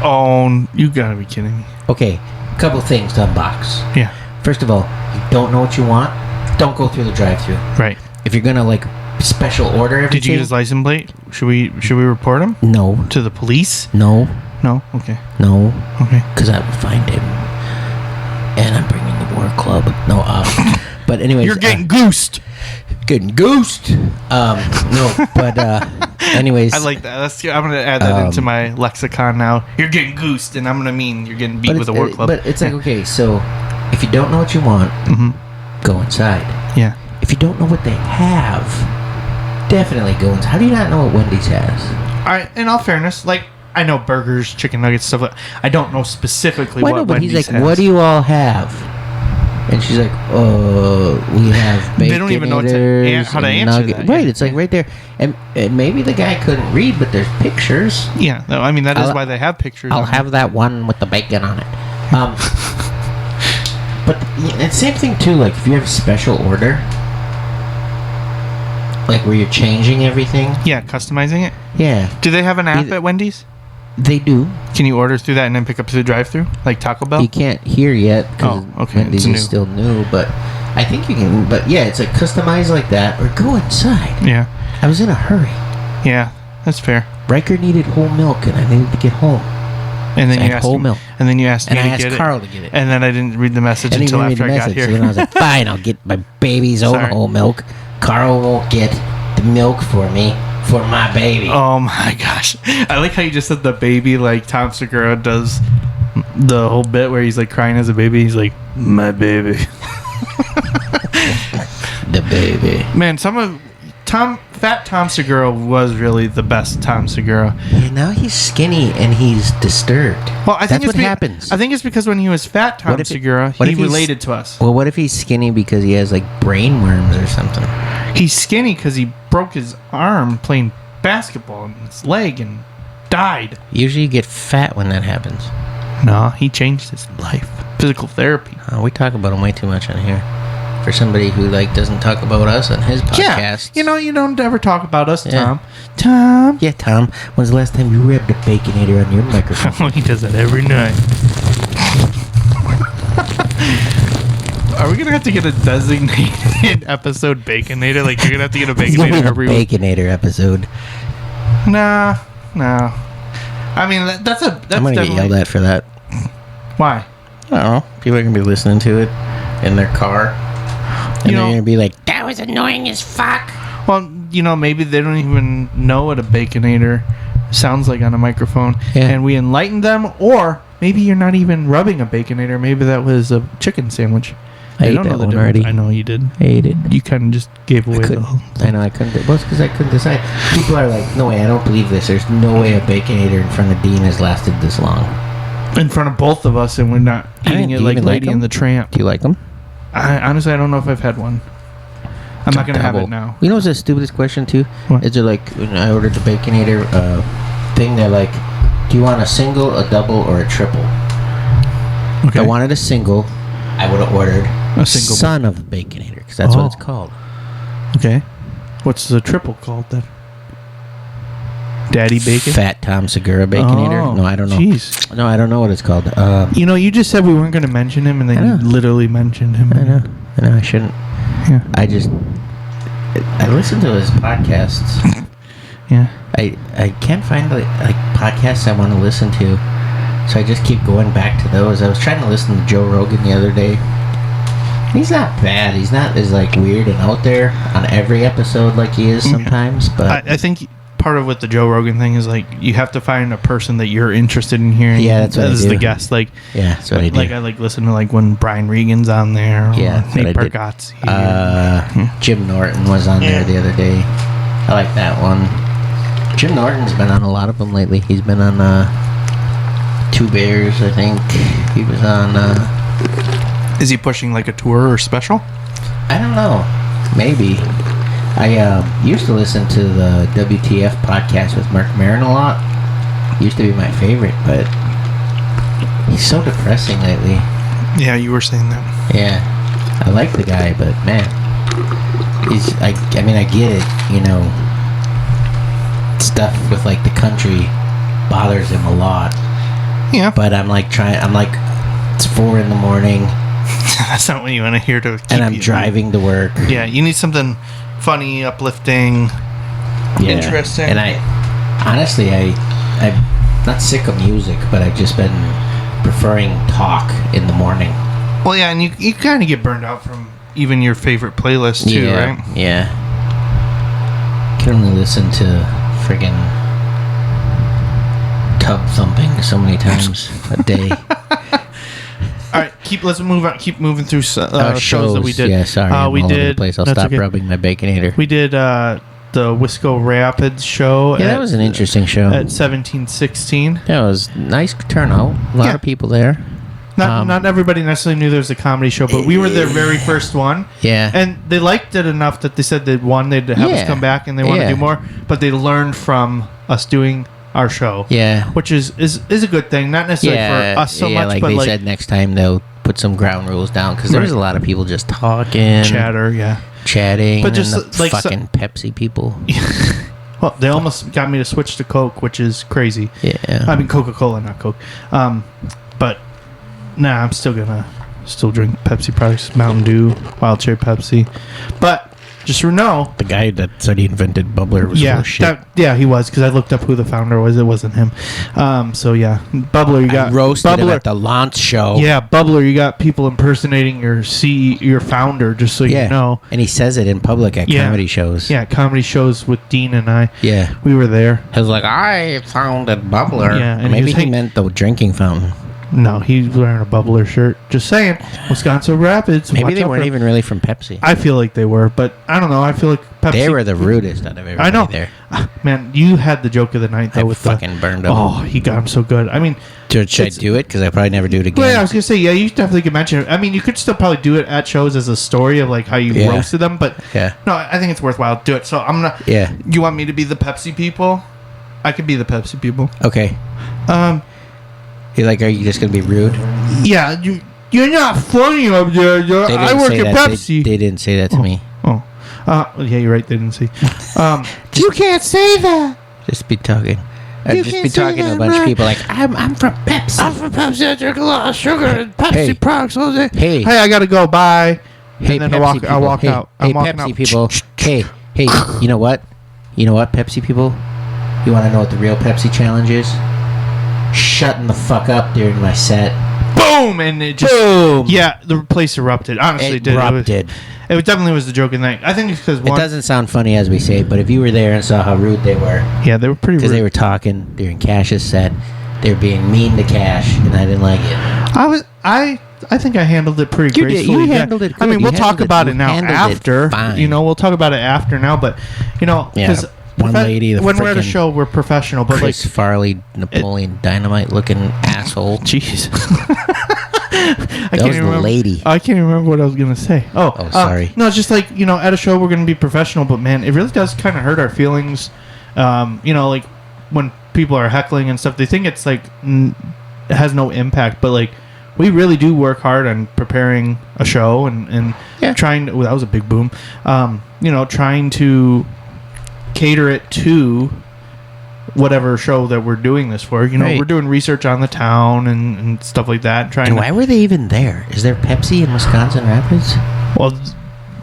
Oh, you gotta be kidding me. Okay, a couple things to unbox. Yeah. First of all, you don't know what you want, don't go through the drive-thru. Right. If you're gonna, like, special order everything. Did you get his license plate? Should we report him? No. To the police? No. No? Okay. No. Okay. Because I will find him. And I'm bringing the war club. No, but anyways. You're getting goosed. Getting goosed. No, but anyways. I like that. I'm gonna add that into my lexicon now. You're getting goosed, and I'm gonna mean you're getting beat with a war club. But it's like, okay, so if you don't know what you want, go inside. Yeah. If you don't know what they have, definitely go inside. How do you not know what Wendy's has? In all fairness, like, I know burgers, chicken nuggets, stuff like that. I don't know specifically what Wendy's Wendy's has. He's like, what do you all have? And she's like, we have Baconators. They don't even know how to answer that. Right, it's like right there. And maybe the guy couldn't read, but there's pictures. Yeah, no, I mean, that is why they have pictures. I'll have that one with the bacon on it. But it's same thing, too. Like, if you have a special order, like where you're changing everything. Yeah, customizing it. Yeah. Do they have an app at Wendy's? They do. Can you order through that and then pick up through the drive-thru, like Taco Bell? You can't hear yet. Oh, okay. Wendy's is still new, but I think you can. But yeah, it's like customized like that, or go inside. Yeah. I was in a hurry. Yeah, that's fair. Riker needed whole milk, and I needed to get home. And then you asked whole him, milk. and then you asked me And to I asked get it. Carl to get it. And then I didn't read the message I didn't until even read after the I got message. here. So then I was like, fine, I'll get my baby's own Sorry. whole milk. Carl won't get the milk for me, for my baby. Oh my gosh. I like how you just said the baby, like Tom Segura does the whole bit where he's like crying as a baby. He's like, my baby. The baby. Man, Fat Tom Segura was really the best Tom Segura. Yeah, now he's skinny and he's disturbed. Well, I think That's what happens. I think it's because when he was fat Tom Segura, what he if he's- related to us. Well, what if he's skinny because he has like brain worms or something? He's skinny because he broke his arm playing basketball and his leg and died. Usually you get fat when that happens. No, he changed his life. Physical therapy. We talk about him way too much on here. For somebody who like doesn't talk about us on his podcast. Yeah, you don't ever talk about us, Yeah. Tom. Tom. Yeah, Tom. When's the last time you rubbed a Baconator on your microphone? He does that every night. Are we gonna have to get a designated episode Baconator? Like you're gonna have to get a Baconator every week? Baconator episode. Nah. I mean that's I'm gonna get yelled at for that. Why? I don't know. People are gonna be listening to it in their car, and they're gonna be like, "That was annoying as fuck." Well, maybe they don't even know what a Baconator sounds like on a microphone, Yeah. and we enlighten them, or maybe you're not even rubbing a Baconator. Maybe that was a chicken sandwich. I They ate don't know that the one difference. already. I know you did. I ate it. You kind of just gave away the whole. I know I couldn't. Well, it's because I couldn't decide. People are like, "No way, I don't believe this. There's no way a Baconator in front of Dean has lasted this long." In front of both of us, and we're not eating it do you like even like Lady them? and the Tramp. Do you like them? Honestly, I don't know if I've had one. I'm not gonna have it now. You know what's the stupidest question too? What? Is it like when I ordered the Baconator thing? They're like, "Do you want a single, a double, or a triple?" If I wanted a single, I would have ordered A single Son of Baconator because that's what it's called. Okay. What's the triple called then? Daddy Bacon? Fat Tom Segura Baconator. Oh, No, I don't know. Jeez. No, I don't know what it's called. You just said we weren't going to mention him, and then I you know. literally mentioned him. I know. I shouldn't. Yeah. I listen to his podcasts. Yeah. I can't find like podcasts I want to listen to, so I just keep going back to those. I was trying to listen to Joe Rogan the other day. He's not bad. He's not as like weird and out there on every episode like he is sometimes. But I think part of what the Joe Rogan thing is like you have to find a person that you're interested in hearing. Yeah, that's what I as do. the guest. Like, yeah, that's what I do. Like I like listen to like when Brian Regan's on there. Yeah, or that's what Nate I did. Bargatze. Jim Norton was on there the other day. I like that one. Jim Norton's been on a lot of them lately. He's been on Two Bears, I think. He was on. Is he pushing like a tour or special? I don't know. Maybe. I used to listen to the WTF podcast with Mark Maron a lot. Used to be my favorite, but he's so depressing lately. Yeah, you were saying that. Yeah. I like the guy, but man. I get it, stuff with like the country bothers him a lot. Yeah. But I'm like, it's 4 a.m. That's not what you want to hear to keep and I'm you- driving to work. Yeah, you need something funny, uplifting, interesting. And honestly, I'm not sick of music, but I've just been preferring talk in the morning. Well, yeah, and you kind of get burned out from even your favorite playlist too, right? Yeah. Can only listen to friggin' tub thumping so many times a day. All right, let's move on. Keep moving through shows that we did. Yeah, sorry. I'm we all over did. the place. I'll that's stop okay. rubbing my Baconator. We did the Wisco Rapids show. Yeah, that was an interesting show. At 1716. Yeah, it was nice turnout. A lot of people there. Not everybody necessarily knew there was a comedy show, but we were their very first one. Yeah. And they liked it enough that they said they'd have us come back and they want to do more. But they learned from us doing our show. Yeah. Which is a good thing. Not necessarily for us so much, like but they like said next time they'll put some ground rules down because there was a lot of people just talking. chatter, yeah. Chatting. But just, and the like, fucking Pepsi people. Well, they almost got me to switch to Coke, which is crazy. Yeah. I mean, Coca-Cola, not Coke. But, nah, I'm still drink Pepsi products. Mountain Dew, Wild Cherry Pepsi. But just know. The guy that said he invented bubbler was full of shit. He was, because I looked up who the founder was. It wasn't him. So yeah, bubbler. You got I roasted bubbler him at the launch show. Yeah, bubbler. You got people impersonating your founder, just so you know. And he says it in public at comedy shows. Yeah, comedy shows with Dean and I. Yeah, we were there. He was like, I founded bubbler. Yeah, and maybe he meant the drinking fountain. No, he's wearing a bubbler shirt. Just saying. Wisconsin Rapids. Maybe they weren't even really from Pepsi. I feel like they were, but I don't know. I feel like Pepsi. They were the rudest out of everybody. I know. There. Man, you had the joke of the night, though. I fucking burned him. Oh, he got him so good. I mean... Should I do it? Because I probably never do it again. Well, yeah, I was going to say, yeah, you definitely could mention it. I mean, you could still probably do it at shows as a story of, like, how you roasted them, but... Yeah. No, I think it's worthwhile to do it. So I'm not... Yeah. You want me to be the Pepsi people? I could be the Pepsi people. Okay. You're like, are you just going to be rude? Yeah, you're not funny up there. I work at Pepsi. They didn't say that to me. Oh. Yeah, you're right. They didn't say. You can't say that. Just be talking. Just be talking to a bunch of people like, I'm from Pepsi. I'm from Pepsi. I drink a lot of sugar and Pepsi products all day. Hey, I gotta go. Bye. Hey, and then Pepsi I'll walk out. Hey, Pepsi people. Hey, you know what? You know what, Pepsi people? You want to know what the real Pepsi challenge is? Shutting the fuck up during my set. Boom! And it just... Boom! Yeah, the place erupted. Honestly, it erupted. It definitely was the joke of the night. I think it's because it doesn't sound funny as we say it, but if you were there and saw how rude they were... Yeah, they were pretty rude. Because they were talking during Cash's set. They were being mean to Cash, and I didn't like it. I think I handled it pretty gracefully. You handled it good. I mean, we'll talk about it now after. We'll talk about it after now, but, because... One lady, when we're at a show, we're professional, but Chris Farley, Napoleon Dynamite looking asshole. Jeez. That was the lady. I can't remember what I was going to say. Oh, sorry. No, it's just like, at a show, we're going to be professional, but man, it really does kind of hurt our feelings. Like when people are heckling and stuff, they think it's like, it has no impact, but like, we really do work hard on preparing a show and trying to, that was a big boom, trying to cater it to whatever show that we're doing this for. We're doing research on the town and stuff like that. And why were they even there? Is there Pepsi in Wisconsin Rapids? Well,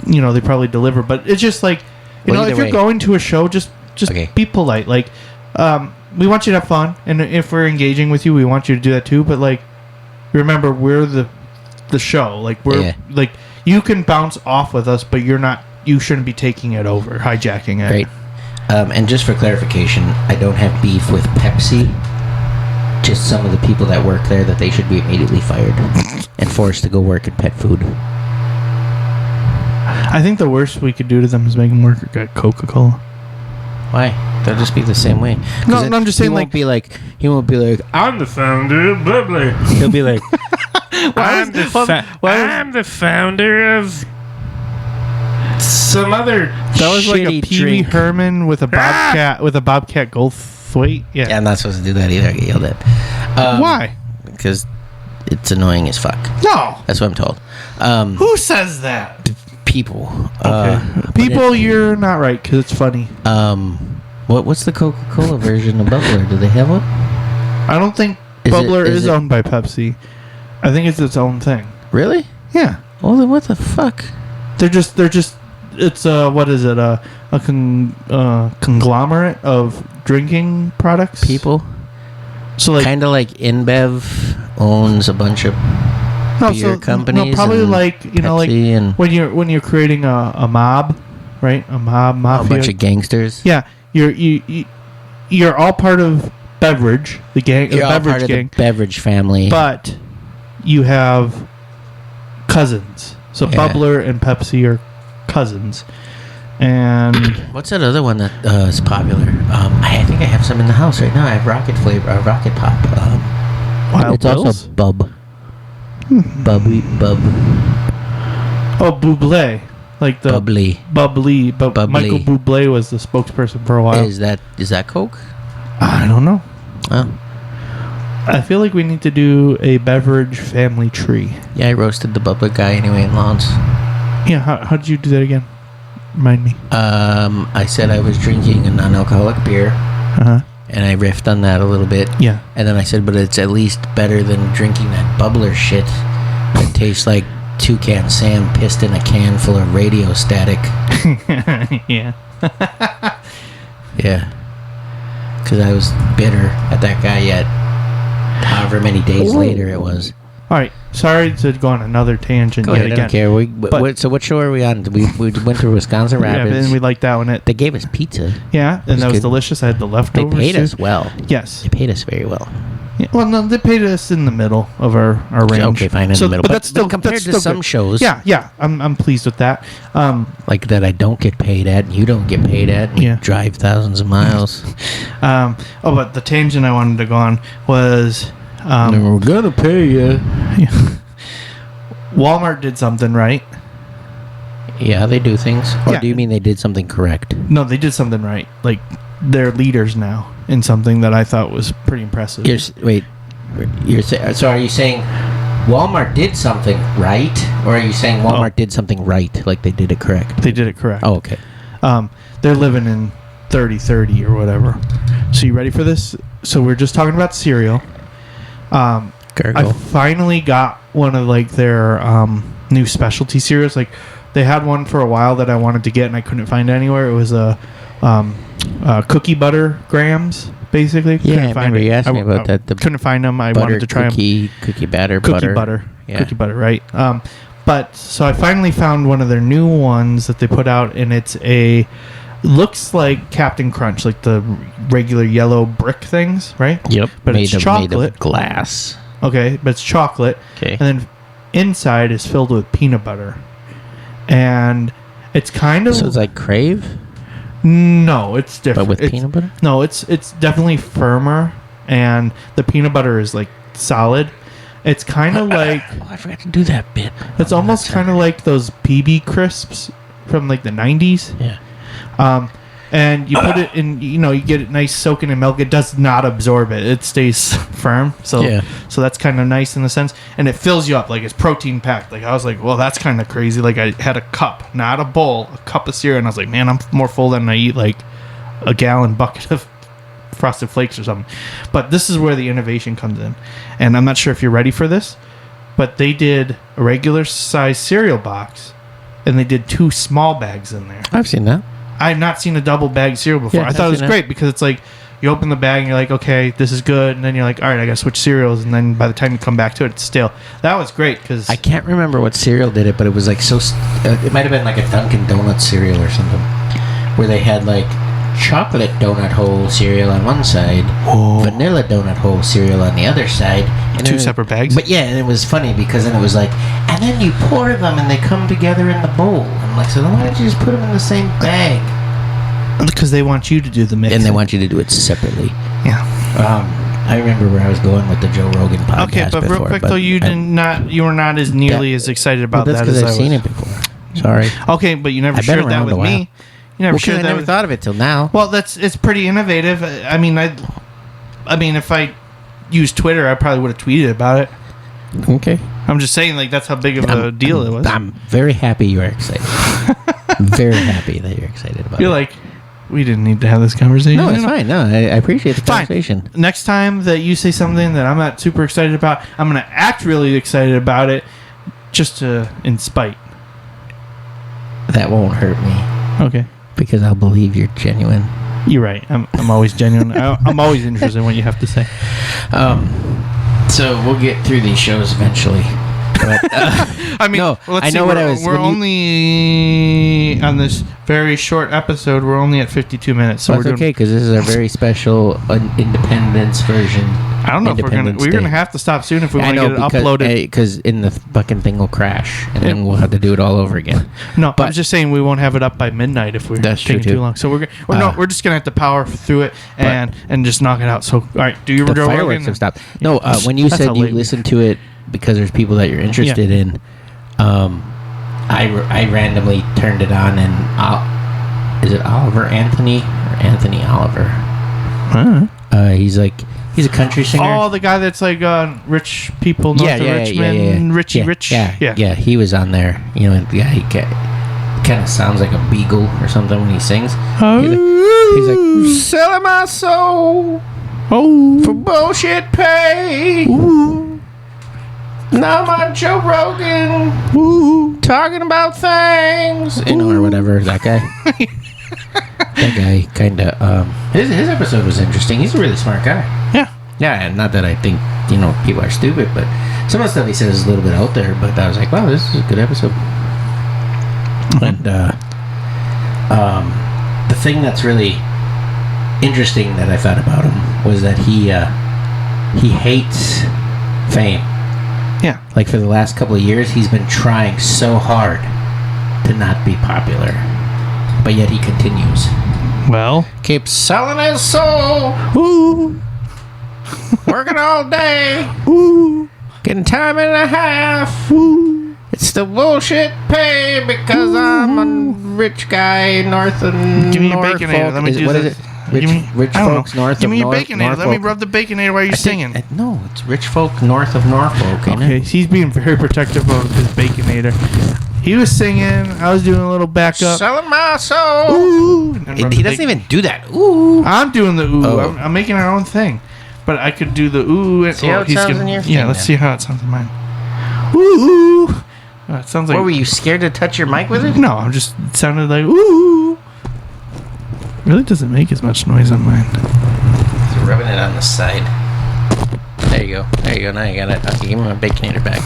they probably deliver, but it's just like, if you're going to a show, just be polite. Like, we want you to have fun, and if we're engaging with you, we want you to do that too. But like, remember, we're the show. Like, we're like, you can bounce off with us, but you shouldn't be taking it over, hijacking it. Right. And just for clarification, I don't have beef with Pepsi. Just some of the people that work there that they should be immediately fired and forced to go work at pet food. I think the worst we could do to them is make them work at Coca-Cola. Why? They'll just be the same way. No, I'm just saying, he won't be like, I'm the founder of Bubbly. He'll be like, I'm the founder of some other. That was like a Pee Wee Herman with a Bobcat with a Bobcat Goldthwait. Yeah, I'm not supposed to do that either. I get yelled at. Why? Because it's annoying as fuck. No, that's what I'm told. Who says that? People. Okay. People, you're not right because it's funny. What's the Coca-Cola version of Bubbler? Do they have one? I don't think Bubbler is owned by Pepsi. I think it's its own thing. Really? Yeah. Well, then what the fuck? They're just. It's what is it? A conglomerate of drinking products. People. So like kind of like InBev owns a bunch of beer companies. No, probably like Pepsi, like when you're creating a mob, right? A mafia. A bunch of gangsters. Yeah, you're all part of beverage, the gang. You're all beverage part of gang, the beverage family, but you have cousins. So Bubbler and Pepsi are cousins. And what's that other one that is popular? I think I have some in the house right now. I have Rocket Flavor, Rocket Pop. Wild it's Bills? Also Bub. Bub. Oh, Bublé. Like the Bubbly. Bubbly. Michael Bublé was the spokesperson for a while. Is that Coke? I don't know. Oh. I feel like we need to do a beverage family tree. Yeah, I roasted the Bubbler guy anyway in Lawns. Yeah, how did you do that again? Remind me. I said I was drinking a non-alcoholic beer. Uh-huh. And I riffed on that a little bit. Yeah. And then I said, but it's at least better than drinking that Bubbler shit that tastes like Toucan Sam pissed in a can full of radio static. Yeah. Yeah. Because I was bitter at that guy yet. However many days later it was. All right. Sorry to go on another tangent Go yet ahead, I again. don't care. So what show are we on? We went to Wisconsin Yeah, Rapids. and we liked that one. They gave us pizza. Yeah, and that was good. delicious. I had the They leftovers. paid us too. well. Yes. They paid us very well. Yeah, well, no, they paid us in the middle of our range. Okay, fine, in the middle. But that's still compared that's to still some good. shows, Yeah, I'm pleased with that. like that I don't get paid at, and you don't get paid at, and Yeah. you drive thousands of miles. But the tangent I wanted to go on was we're gonna pay you. Walmart did something right. Yeah, they do things. Or Yeah. do you mean they did something correct? No, they did something right. Like they're leaders now in something that I thought was pretty impressive. So are you saying Walmart did something right, or are you saying Walmart did something right, like they did it correct? They did it correct. Oh, okay. They're living in 30-30 or whatever. So you ready for this? So we're just talking about cereal. I Gurgle. finally got one of like their new specialty cereals. Like they had one for a while that I wanted to get and I couldn't find it anywhere. It was a cookie butter grams, basically. Yeah, I remember you asked me about that. The couldn't find them. I wanted to try them. cookie batter, Cookie butter. Yeah. Cookie butter, right? But so I finally found one of their new ones that they put out, and it's looks like Captain Crunch, like the regular yellow brick things, right? Yep. But it's Made chocolate. of glass. Okay, but it's chocolate. Okay. And then inside is filled with peanut butter. And it's kind of... So it's like Crave, No, it's different. but with peanut butter? No, it's definitely firmer, and the peanut butter is like solid. It's kind of like... Oh, I forgot to do that bit. It's almost kind of like those PB crisps from like the 90s. Yeah. And you put it in, you get it nice soaking in milk. It does not absorb it. It stays firm. So Yeah. so that's kind of nice in the sense. And it fills you up. Like it's protein packed. Like I was like, well, that's kind of crazy. Like I had a cup, not a bowl, a cup of cereal. And I was like, man, I'm more full than I eat like a gallon bucket of Frosted Flakes or something. But this is where the innovation comes in. And I'm not sure if you're ready for this, but they did a regular size cereal box and they did 2 small bags in there. I've seen that. I've not seen a double bag cereal before. Yeah, I thought I've it was seen great because it's like you open the bag and you're like, okay, this is good. And then you're like, all right, I got to switch cereals. And then by the time you come back to it, it's stale. That was great because... I can't remember what cereal did it, but it was like so... it might have been like a Dunkin' Donuts cereal or something, where they had like chocolate donut hole cereal on one side, vanilla donut hole cereal on the other side. And 2 separate bags? But yeah, and it was funny because then it was like, and then you pour them and they come together in the bowl. I'm like, so then why don't you just put them in the same bag? Because they want you to do the mix. And they want you to do it separately. Yeah. I remember where I was going with the Joe Rogan podcast. Okay, but before, real quick though, you were not as nearly as excited about that's that because as I've I was. seen it before. Sorry. Okay, but you never I've been shared that around with a while. me. You never shared I that never with... thought of it till now. Well, it's pretty innovative. I mean, if I used Twitter, I probably would have tweeted about it. Okay. I'm just saying, like, that's how big of a deal it was. I'm very happy you are excited. Very happy that you're excited about You're it. like, we didn't need to have this conversation. No, it's fine. No, I appreciate the Fine. conversation. Next time that you say something that I'm not super excited about, I'm going to act really excited about it just in spite. That won't hurt me Okay. because I'll believe you're genuine. You're right. I'm always genuine. I'm always interested in what you have to say. So we'll get through these shows eventually. But, I mean, no, let's I see, know what I was. We're only on this very short episode. We're only at 52 minutes, so That's we're okay because this is a very special Independence version. I don't know if we're Independence gonna Day. have to stop soon if we I want to know get it because, uploaded. because in the fucking thing will crash and then we'll have to do it all over again. No, but- I'm just saying we won't have it up by midnight if we're That's true, taking too too. long. So we're just gonna have to power through it and just knock it out. So all right, do your The Joe fireworks Rogan. have stopped. No, when you That's said how you late we- listened to it because there's people that you're interested in, I randomly turned it on and is it Oliver Anthony or Anthony Oliver? He's a country singer. Oh, the guy that's like rich people north of Richmond, Richie Rich. Yeah. He was on there. You know, yeah, he kind of sounds like a beagle or something when he sings. He's like selling my soul for bullshit pay. Not Now I'm on Joe Rogan. Woo. Talking about things. You know, or whatever. That guy. That guy kind of... his episode was interesting. He's a really smart guy. Yeah. Yeah, and not that I think, you know, people are stupid, but some of the stuff he says is a little bit out there, but I was like, wow, this is a good episode. And the thing that's really interesting that I thought about him was that he hates fame. Yeah. Like for the last couple of years, he's been trying so hard to not be popular, but yet he continues. Well, Keeps selling his soul. ooh, Working all day. ooh, Getting time and a half. ooh. It's the bullshit pay because I'm a rich guy north of Give me your Norfolk. Baconator. Let me do What this. is it? Rich I don't folks know. north Give of me your North, Baconator. Norfolk. Let me rub the Baconator while you're singing. No, it's rich folk north of Norfolk. Ain't Okay, it? he's being very protective of his Baconator. He was singing. I was doing a little backup. Selling my soul. Ooh. And rub He the doesn't bacon- even do that. Ooh. I'm doing the ooh. Oh. I'm making our own thing. But I could do the ooh. And, See how it he's sounds gonna, in your Yeah, thing let's then. see how it sounds in mine. Ooh. Oh, it sounds like... What, were you scared to touch your mic with it? No, I'm just... It sounded like ooh. Really doesn't make as much noise on mine. He's rubbing it on the side. There you go. There you go. Now you got it. Okay, give me my Baconator back.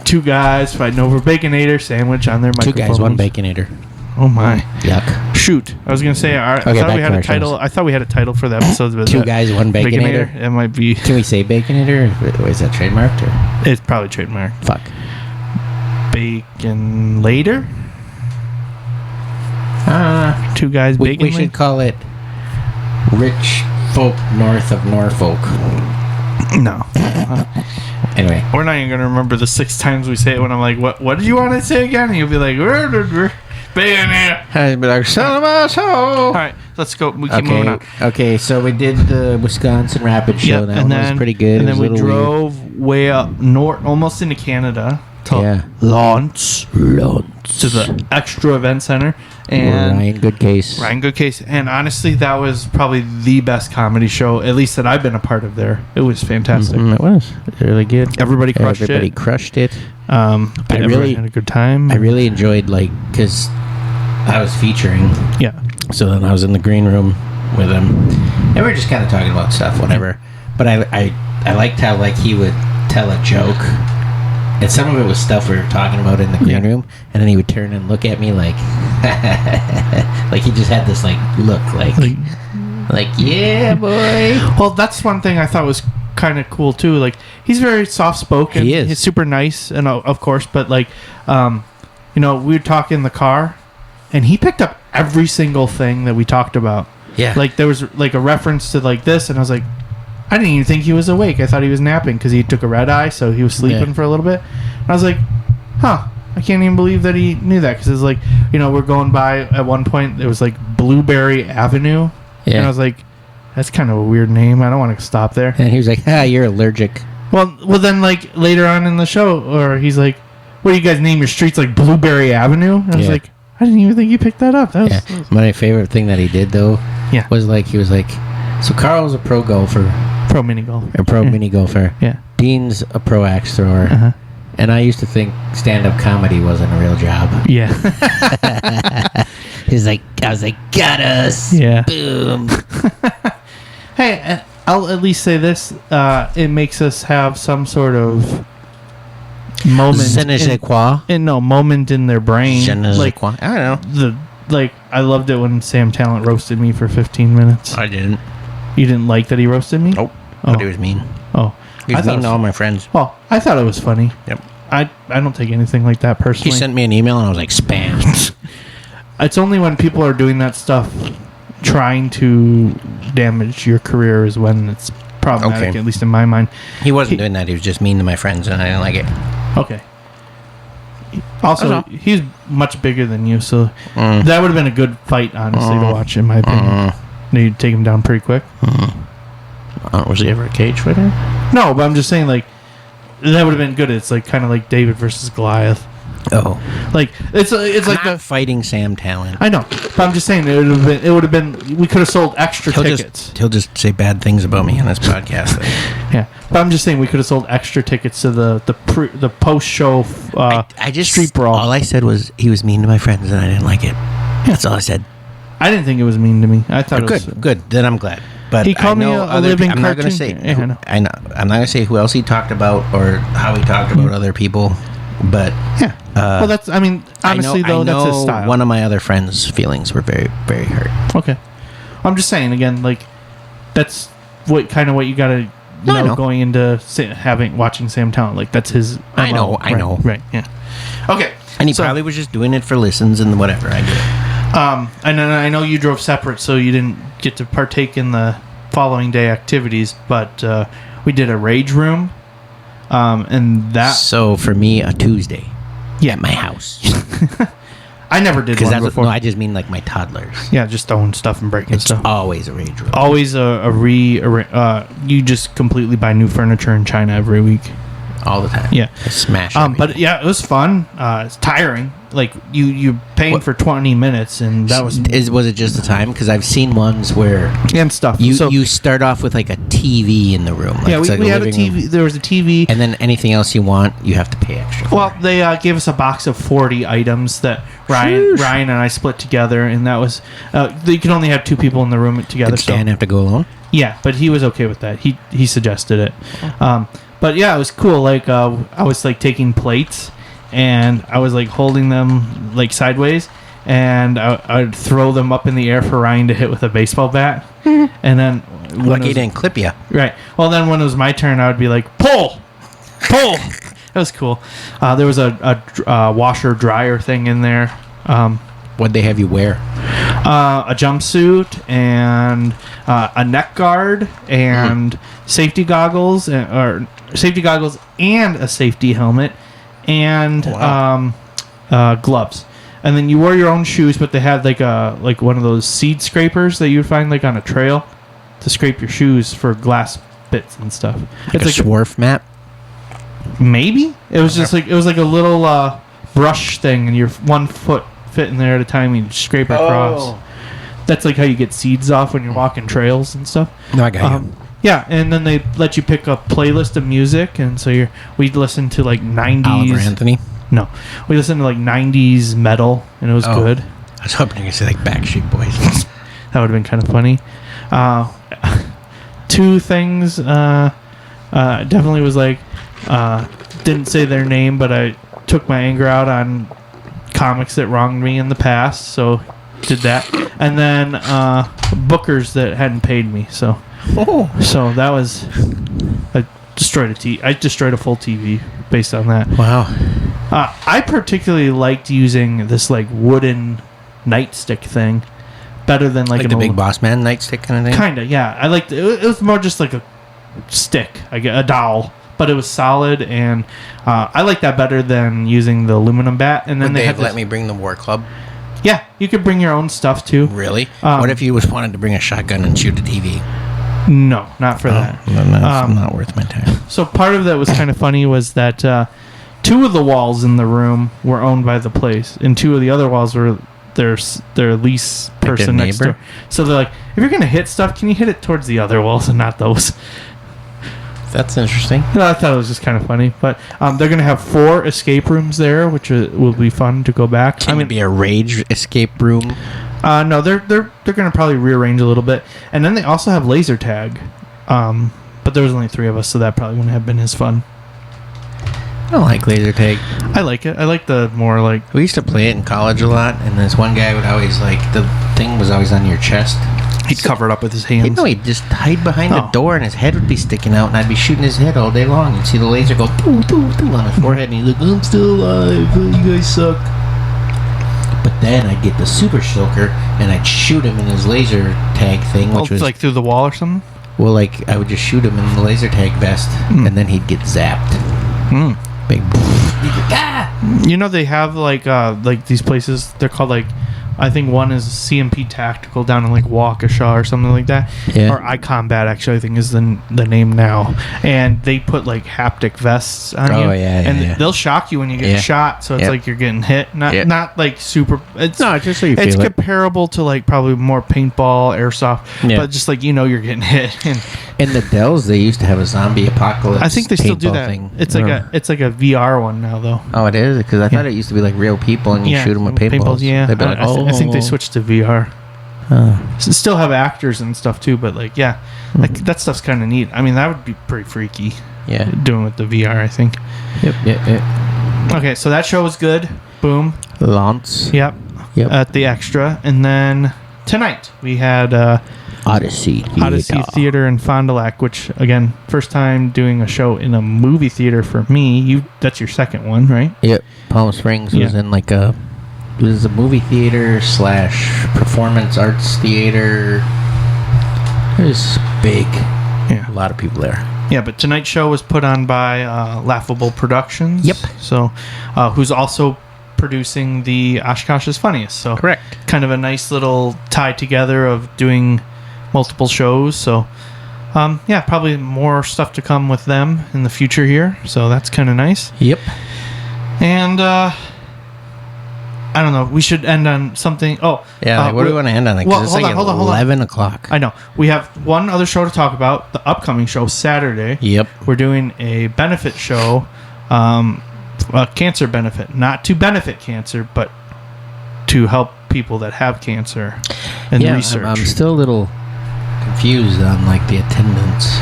Two guys fighting over Baconator sandwich on their Two microphones. guys, one Baconator. Oh my. Yuck. Shoot. I was going to say, I thought back we had to a our title. shows. I thought we had a title for the episodes. But Two guys, one Baconator. It might be... Can we say Baconator? Or is that trademarked? Or? It's probably trademark. Fuck. Bacon later? Two guys We bacon should call it Rich Folk North of Norfolk. No. Anyway. We're not even going to remember the 6 times we say it when I'm like, what did you want to say again? And you'll be like, Baconator. I'd be like, son of a soul. All right, let's go. We keep moving on. Okay, so we did the Wisconsin Rapid show. Yep, That and one was then pretty good. And It then was we a little weird. drove way up north, almost into Canada. To Lawrence. To the Extra Event Center. And Ryan Goodcase. Ryan Goodcase. And honestly, that was probably the best comedy show, at least that I've been a part of there. It was fantastic. It was really good. Everybody crushed Everybody it. crushed it. But everyone had a good time. I really enjoyed, because I was featuring. Yeah. So then I was in the green room with him, and we were just kind of talking about stuff, whatever. But I liked how he would tell a joke, and some of it was stuff we were talking about in the green room, and then he would turn and look at me like he just had this look like yeah, boy. Well, that's one thing I thought was kind of cool too. He's very soft spoken. He is. He's super nice, and of course, but we would talk in the car, and he picked up every single thing that we talked about. Yeah. There was a reference to this, and I was like, I didn't even think he was awake. I thought he was napping because he took a red eye, so he was sleeping for a little bit. And I was like, huh. I can't even believe that he knew that, because it's we're going by at one point. It was Blueberry Avenue. Yeah. And I was like, that's kind of a weird name. I don't want to stop there. And he was like, you're allergic. Well, then later on in the show, or he's like, what do you guys name your streets Blueberry Avenue? And I was like, I didn't even think you picked that up. That was, My favorite thing that he did though, was he was like, so Carl's a pro golfer, pro mini golf, a pro mini golfer. Yeah. Dean's a pro axe thrower. Uh-huh. And I used to think stand-up comedy wasn't a real job. Yeah. He's like, I was like, got us. Yeah. Boom. Hey, I'll at least say this. It makes us have some sort of moment. Je ne sais quoi. Moment in their brain. Je ne sais quoi. I don't know. I loved it when Sam Talent roasted me for 15 minutes. I didn't. You didn't like that he roasted me? Nope. Oh. But he was mean. Oh. He was mean to all my friends. Well, I thought it was funny. Yep. I don't take anything like that personally. He sent me an email and I was like, spam. It's only when people are doing that stuff trying to damage your career is when it's problematic, Okay. at least in my mind. He wasn't doing that. He was just mean to my friends and I didn't like it. Okay. Also, That's all. he's much bigger than you, so that would have been a good fight, honestly, to watch, in my opinion. You'd take him down pretty quick. Was he ever a cage fighter? No, but I'm just saying, that would have been good. It's kind of like David versus Goliath. Oh, Like it's like not fighting Sam Talent. I know, but I'm just saying it would have been we could have sold extra tickets. He'll just say bad things about me on this podcast. Yeah, but I'm just saying we could have sold extra tickets to the post show I just street brawl. All I said was he was mean to my friends and I didn't like it. That's all I said. I didn't think it was mean to me. I thought it was good. Then I'm glad. But he called me a living I'm not going to cartoon. say. Yeah, I know. I'm not going to say who else he talked about or how he talked about other people. But yeah, well, that's. I mean, honestly, though, that's his style. One of my other friends' feelings were very, very hurt. Okay, I'm just saying again, like that's what you got to know going into watching Sam Talent. Like that's his. I know. Right. Yeah. Okay. And he probably was just doing it for listens and whatever. I get it. And then I know you drove separate, so you didn't get to partake in the following day activities, but we did a rage room, and that. So for me, a Tuesday. Yeah, at my house. I never did one before. No, I just mean like my toddlers. Yeah, just throwing stuff and breaking It's stuff. always a rage room. Always you just completely buy new furniture in China every week. All the time. Yeah. I smash but yeah, it was fun. It's tiring. Like you're paying for 20 minutes, and that was it just the time? Because I've seen ones where and stuff. You start off with like a TV in the room. Like yeah, we had a TV. Room. There was a TV, and then anything else you want, you have to pay extra for. Well, they gave us a box of 40 items that Ryan and I split together, and that was you can only have 2 people in the room together. Did Stan have to go alone? Yeah, but he was okay with that. He suggested it. But yeah, it was cool. Like I was like taking plates, and I was like holding them like sideways, and I'd throw them up in the air for Ryan to hit with a baseball bat. And then when he didn't clip you, right? Well, then when it was my turn, I would be like, pull. That was cool. There was a washer dryer thing in there. What'd they have you wear? A jumpsuit and a neck guard and safety goggles and a safety helmet and gloves. And then you wore your own shoes, but they had like one of those seed scrapers that you'd find like on a trail to scrape your shoes for glass bits and stuff. It's like a Swarf mat. Maybe it was just like a little brush thing, and your one foot fit in there at a time, and you scrape across. That's like how you get seeds off when you're walking trails and stuff. No, I got you. Yeah, and then they let you pick a playlist of music, and so we'd listen to like 90s. Oliver Anthony? No, we listened to like 90s metal, and it was good. I was hoping you were going to say like Backstreet Boys. That would have been kind of funny. 2 things definitely was like didn't say their name, but I took my anger out on comics that wronged me in the past, so did that. And then bookers that hadn't paid me, so that was I destroyed a full TV based on that. Wow. I particularly liked using this like wooden nightstick thing better than like the Big Boss Man nightstick kind of thing. Kinda, yeah. I liked it was more just like a stick, a dowel, but it was solid, and I like that better than using the aluminum bat. And then Would they have let me bring the War Club? Yeah, you could bring your own stuff too. Really? What if you wanted to bring a shotgun and shoot a TV? No, not for that. Then that's not worth my time. So part of that was kind of funny was that 2 of the walls in the room were owned by the place, and 2 of the other walls were their lease person next door. So they're like, if you're gonna hit stuff, can you hit it towards the other walls and not those? That's interesting. I thought it was just kind of funny, but they're gonna have 4 escape rooms there, which will be fun to go back. Can it be a rage escape room? No, they're gonna probably rearrange a little bit, and then they also have laser tag. But there was only 3 of us, so that probably wouldn't have been as fun. I don't like laser tag. I like it. I like the more like... We used to play it in college a lot, and this one guy would always the thing was always on your chest. He'd cover it up with his hands. He'd just hide behind the door, and his head would be sticking out, and I'd be shooting his head all day long. You'd see the laser go doo, doo, doo on his forehead, and he's like, I'm still alive. You guys suck. But then I'd get the super soaker, and I'd shoot him in his laser tag thing, which was... like through the wall or something? Well, I would just shoot him in the laser tag vest, and then he'd get zapped. Big. You know, they have like these places, they're called like I think one is CMP Tactical down in like Waukesha or something like that. Yeah. Or iCombat, actually, I think is the name now. And they put like haptic vests on you. And they'll shock you when you get shot. So it's like you're getting hit. Not like super. It's just so you feel it's it. comparable to like probably more paintball, airsoft. Yeah. But just like, you're getting hit. And in the Dells, they used to have a zombie apocalypse. I think they still do paintball that. thing. It's like a VR one now, though. Oh, it is? Because I thought it used to be like real people and you shoot them with paintballs. Yeah, They'd be like, I think they switched to VR. Still have actors and stuff too, but like like that stuff's kind of neat. I mean, that would be pretty freaky. Yeah, doing with the VR, I think. Yep. Okay, so that show was good. Boom. Lance. Yep. At the Extra, and then tonight we had Odyssey Theater in Fond du Lac, which again, first time doing a show in a movie theater for me. That's your second one, right? Yep. Palm Springs was in like it was a movie theater / performance arts theater. It was big. Yeah. A lot of people there. Yeah, but tonight's show was put on by Laughable Productions. Yep. So, who's also producing the Oshkosh's Funniest. So, correct. Kind of a nice little tie together of doing multiple shows. So, probably more stuff to come with them in the future here. So that's kind of nice. Yep. And I don't know. We should end on something. Oh, yeah. What do we want to end on? Because it's like 11 o'clock. I know. We have one other show to talk about. The upcoming show Saturday. Yep. We're doing a benefit show, a cancer benefit, not to benefit cancer, but to help people that have cancer and research. I'm still a little confused on like the attendance.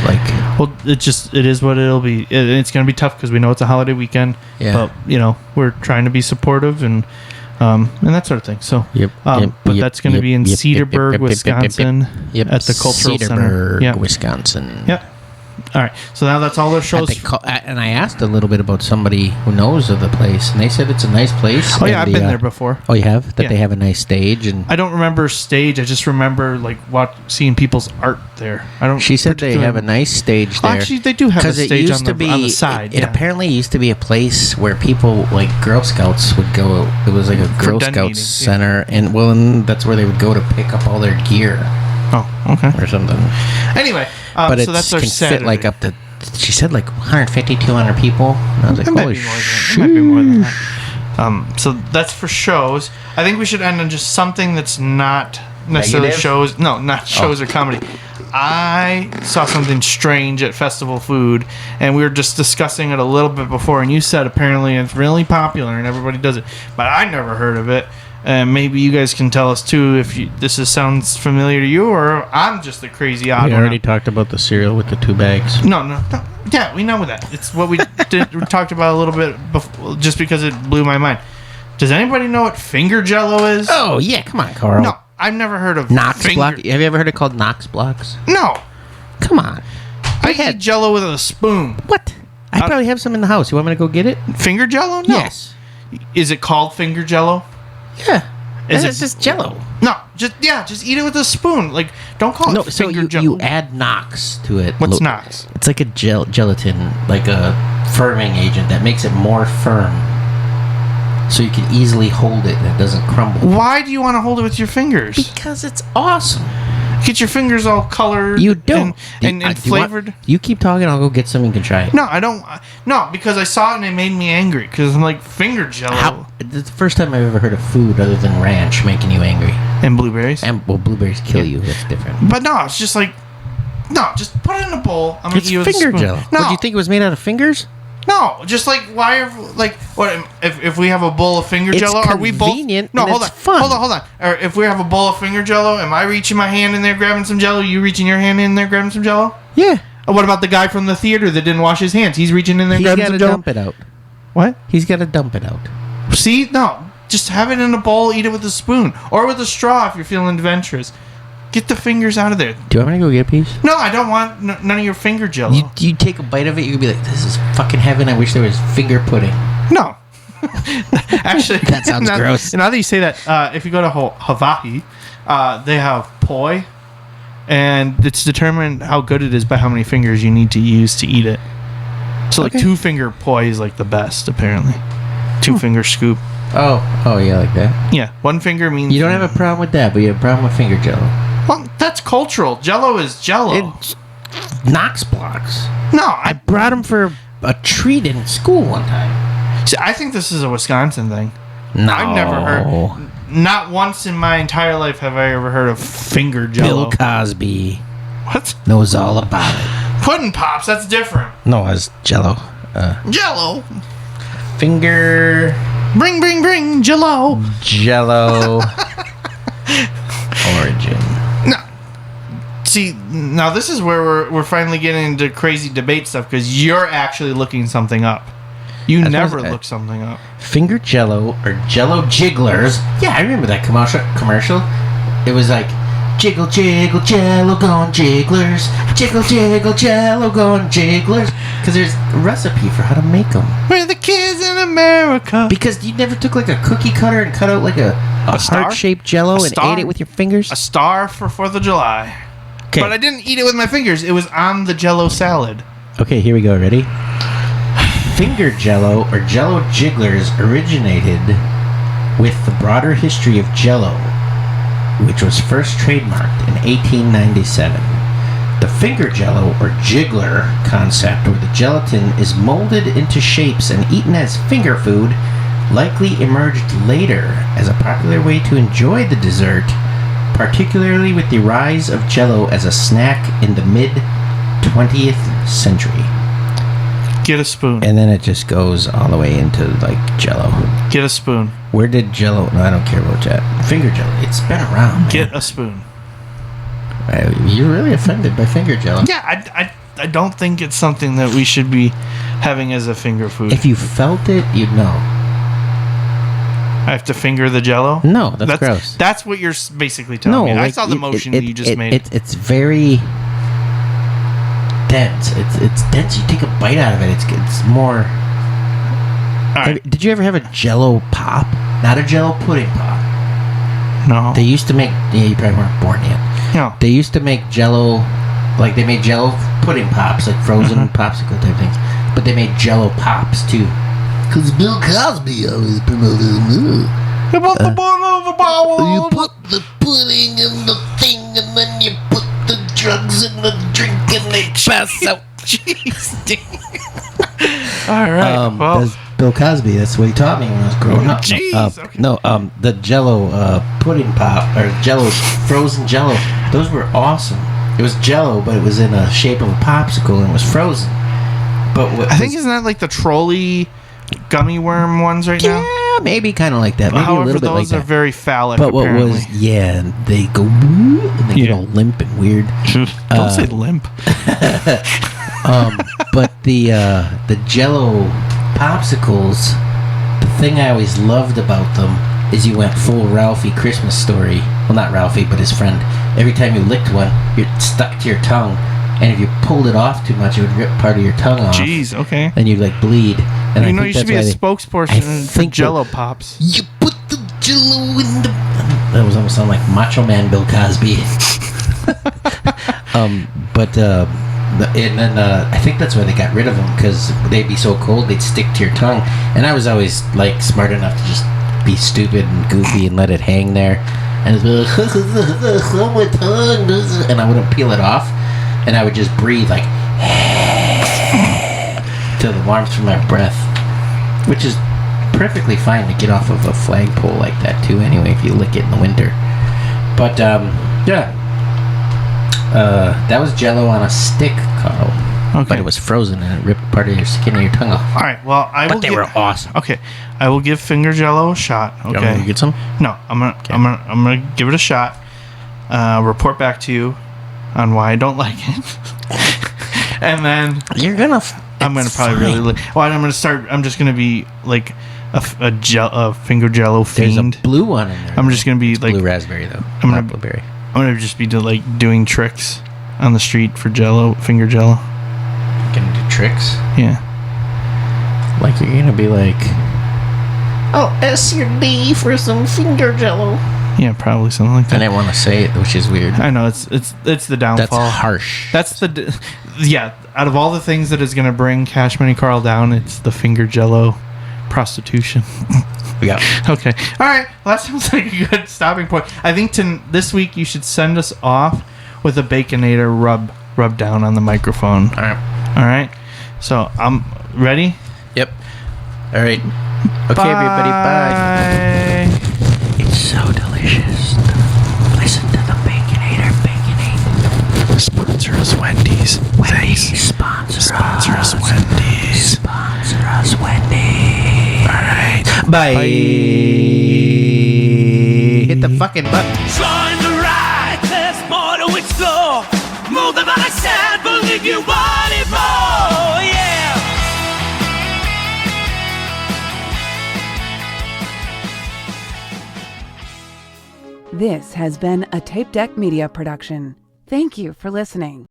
Well, it is what it'll be. It's going to be tough because we know it's a holiday weekend. Yeah. But we're trying to be supportive and that sort of thing. So, but that's going to be in Cedarburg, Wisconsin, at the Cultural Center. Cedarburg, Wisconsin. Yep. All right. So now that's all their shows. And I asked a little bit about somebody who knows of the place, and they said it's a nice place. Oh yeah, I've been there before. Oh, you have? They have a nice stage, and I don't remember stage. I just remember seeing people's art there. I don't. She said they have a nice stage there. Actually, they do have a stage on the side. It apparently used to be a place where people like Girl Scouts would go. It was like a Girl Scouts center, and that's where they would go to pick up all their gear. Oh, okay. Or something. Anyway, but so that's our can Saturday. fit like up to. She said like 150, 200 people. And I was like, holy shit. It might be more than that. So that's for shows. I think we should end on just something that's not necessarily Negative? shows. No, not shows or comedy. I saw something strange at Festival Food, and we were just discussing it a little bit before, and you said apparently it's really popular and everybody does it, but I never heard of it. And maybe you guys can tell us too if this sounds familiar to you, or I'm just a crazy odd one. We already talked about the cereal with the 2 bags. No. Yeah, we know that. It's what we we talked about a little bit before, just because it blew my mind. Does anybody know what finger jello is? Oh, yeah. Come on, Carl. No, I've never heard of Knox block. Have you ever heard it called Knox blocks? No. Come on. I eat jello with a spoon. What? I probably have some in the house. You want me to go get it? Finger jello? No. Yes. Is it called finger jello? Yeah. It's just jello. No, just eat it with a spoon. Like, don't call it finger jello. You add Knox to it. What's Knox? It's like a gelatin, like a firming agent that makes it more firm. So you can easily hold it and it doesn't crumble. Why do you want to hold it with your fingers? Because it's awesome. Get your fingers all colored. You don't. And flavored. You keep talking, I'll go get some and you can try it. No, I don't. No, because I saw it and it made me angry. Because I'm like, finger jello. It's the first time I've ever heard of food other than ranch making you angry. And blueberries. And blueberries kill you. That's different. But no, it's just like, just put it in a bowl. I'm gonna eat it with finger a spoon. jello. No. What, do you think it was made out of fingers? No, just like what if we have a bowl of finger jello? Are we both? Convenient. No, hold on. Or if we have a bowl of finger jello, am I reaching my hand in there grabbing some jello? You reaching your hand in there grabbing some jello? Yeah. Or what about the guy from the theater that didn't wash his hands? He's reaching in there grabbing some jello. He's got to dump it out. What? He's got to dump it out. See, no, just have it in a bowl. Eat it with a spoon or with a straw if you're feeling adventurous. Get the fingers out of there. Do you want me to go get a piece? No, I don't want none of your finger jello. You take a bite of it, you'll be like, this is fucking heaven. I wish there was finger pudding. No. Actually, that sounds gross. Now that you say that, if you go to Hawaii, they have poi, and it's determined how good it is by how many fingers you need to use to eat it. So, like, 2-finger poi is, like, the best, apparently. 2-finger scoop. Oh, yeah, like that. Yeah, one finger means... You don't have a problem with that, but you have a problem with finger jello. Well, that's cultural. Jello is Jello. It's Knox blocks. No, I brought them for a treat in school one time. See, I think this is a Wisconsin thing. No. I've never heard... Not once in my entire life have I ever heard of finger Jello. Bill Cosby What? knows all about it. Pudding Pops, that's different. No, it's jello. Jello. Finger... Bring, Jello. Jello origin. No. See, now this is where we're finally getting into crazy debate stuff because you're actually looking something up. You never look something up. Finger jello or jello jigglers. Yeah, I remember that commercial. It was like, jiggle, jiggle, jello gone jigglers. Jiggle, jiggle, jello gone jigglers. Because there's a recipe for how to make them. We're the kids in America. Because you never took like a cookie cutter and cut out like a heart-shaped jello and ate it with your fingers? A star for 4th of July. Okay. But I didn't eat it with my fingers. It was on the Jello salad. Okay, here we go. Ready? Finger jello or jello jigglers originated with the broader history of jello, which was first trademarked in 1897. The finger jello or jiggler concept, where the gelatin is molded into shapes and eaten as finger food, likely emerged later as a popular way to enjoy the dessert, particularly with the rise of jello as a snack in the mid-20th century. Get a spoon. And then it just goes all the way into, like, jello. Get a spoon. Where did jello... No, I don't care about that. Finger jello. It's been around, man. Get a spoon. You're really offended by finger jello. Yeah, I don't think it's something that we should be having as a finger food. If you felt it, you'd know. I have to finger the Jello? No, that's gross. That's what you're basically telling me. I saw the motion you just made. It's very dense. It's dense. You take a bite out of it. It's more. All right. Did you ever have a Jello pop? Not a Jello pudding pop. No. They used to make. Yeah, you probably weren't born yet. No. They used to make Jello, like they made Jello pudding pops, like frozen popsicle type things. But they made Jello pops too. Because Bill Cosby always promoted them. You put the bottle of a bottle. You put the pudding in the thing, and then you put the drugs in the drink, and they pass out. Jeez. All right. Well, that's Bill Cosby. That's what he taught me when I was growing up. Jeez. Okay. The Jello pudding pop or Jello frozen Jello. Those were awesome. It was Jello, but it was in a shape of a popsicle and it was frozen. But I think isn't that like the trolley gummy worm ones right now? Yeah, maybe kind of like that. Maybe However, a little bit like those are that. very phallic. But what apparently. was they go and they get all limp and weird. Don't say limp. But the Jello popsicles, the thing I always loved about them is you went full Ralphie Christmas Story. Well, not Ralphie, but his friend. Every time you licked one, it stuck to your tongue, and if you pulled it off too much, it would rip part of your tongue off. Jeez, okay. And you'd like bleed. And you know, you should be a spokesperson for Jello Pops. You put the Jello in the. That was almost sound like Macho Man Bill Cosby. And then I think that's why they got rid of them, because they'd be so cold they'd stick to your tongue. And I was always like smart enough to just be stupid and goofy and let it hang there, and it'd be like, oh, my tongue does it. And I wouldn't peel it off, and I would just breathe like to the warmth from my breath, which is perfectly fine to get off of a flagpole like that too. Anyway, if you lick it in the winter, but yeah. That was Jello on a stick, Carl. Okay. But it was frozen and it ripped part of your skin of your tongue off. All right. Well, But they were awesome. Okay, I will give finger Jello a shot. Okay. You want me to get some? No, I'm gonna give it a shot. Report back to you on why I don't like it, and then I'm gonna probably really. Well, I'm just gonna be like a finger Jello fiend. There's a blue one in there. I'm just gonna be like blue raspberry though. Not blueberry. I'm gonna just be doing tricks on the street for Jello, finger Jello. Gonna do tricks? Yeah. Like you're gonna be like, oh, S your D for some finger Jello. Yeah, probably something like that. I didn't want to say it, which is weird. I know it's the downfall. That's harsh. That's yeah. Out of all the things that is gonna bring Cash Money Karl down, it's the finger Jello prostitution. Yeah. Okay. All right. Well, that sounds like a good stopping point. I think this week you should send us off with a Baconator rub down on the microphone. All right. All right. So I'm ready. Yep. All right. Okay, everybody. Bye. It's so delicious. Listen to the Baconator. Sponsor us, Wendy's. Thanks. Sponsor us, Wendy's. Sponsor us, Wendy. All right. Bye. Hit the fucking button. Join the ride, there's more to explore. Move the bike stand, believe you want it more, yeah. This has been a TapeDeck Media production. Thank you for listening.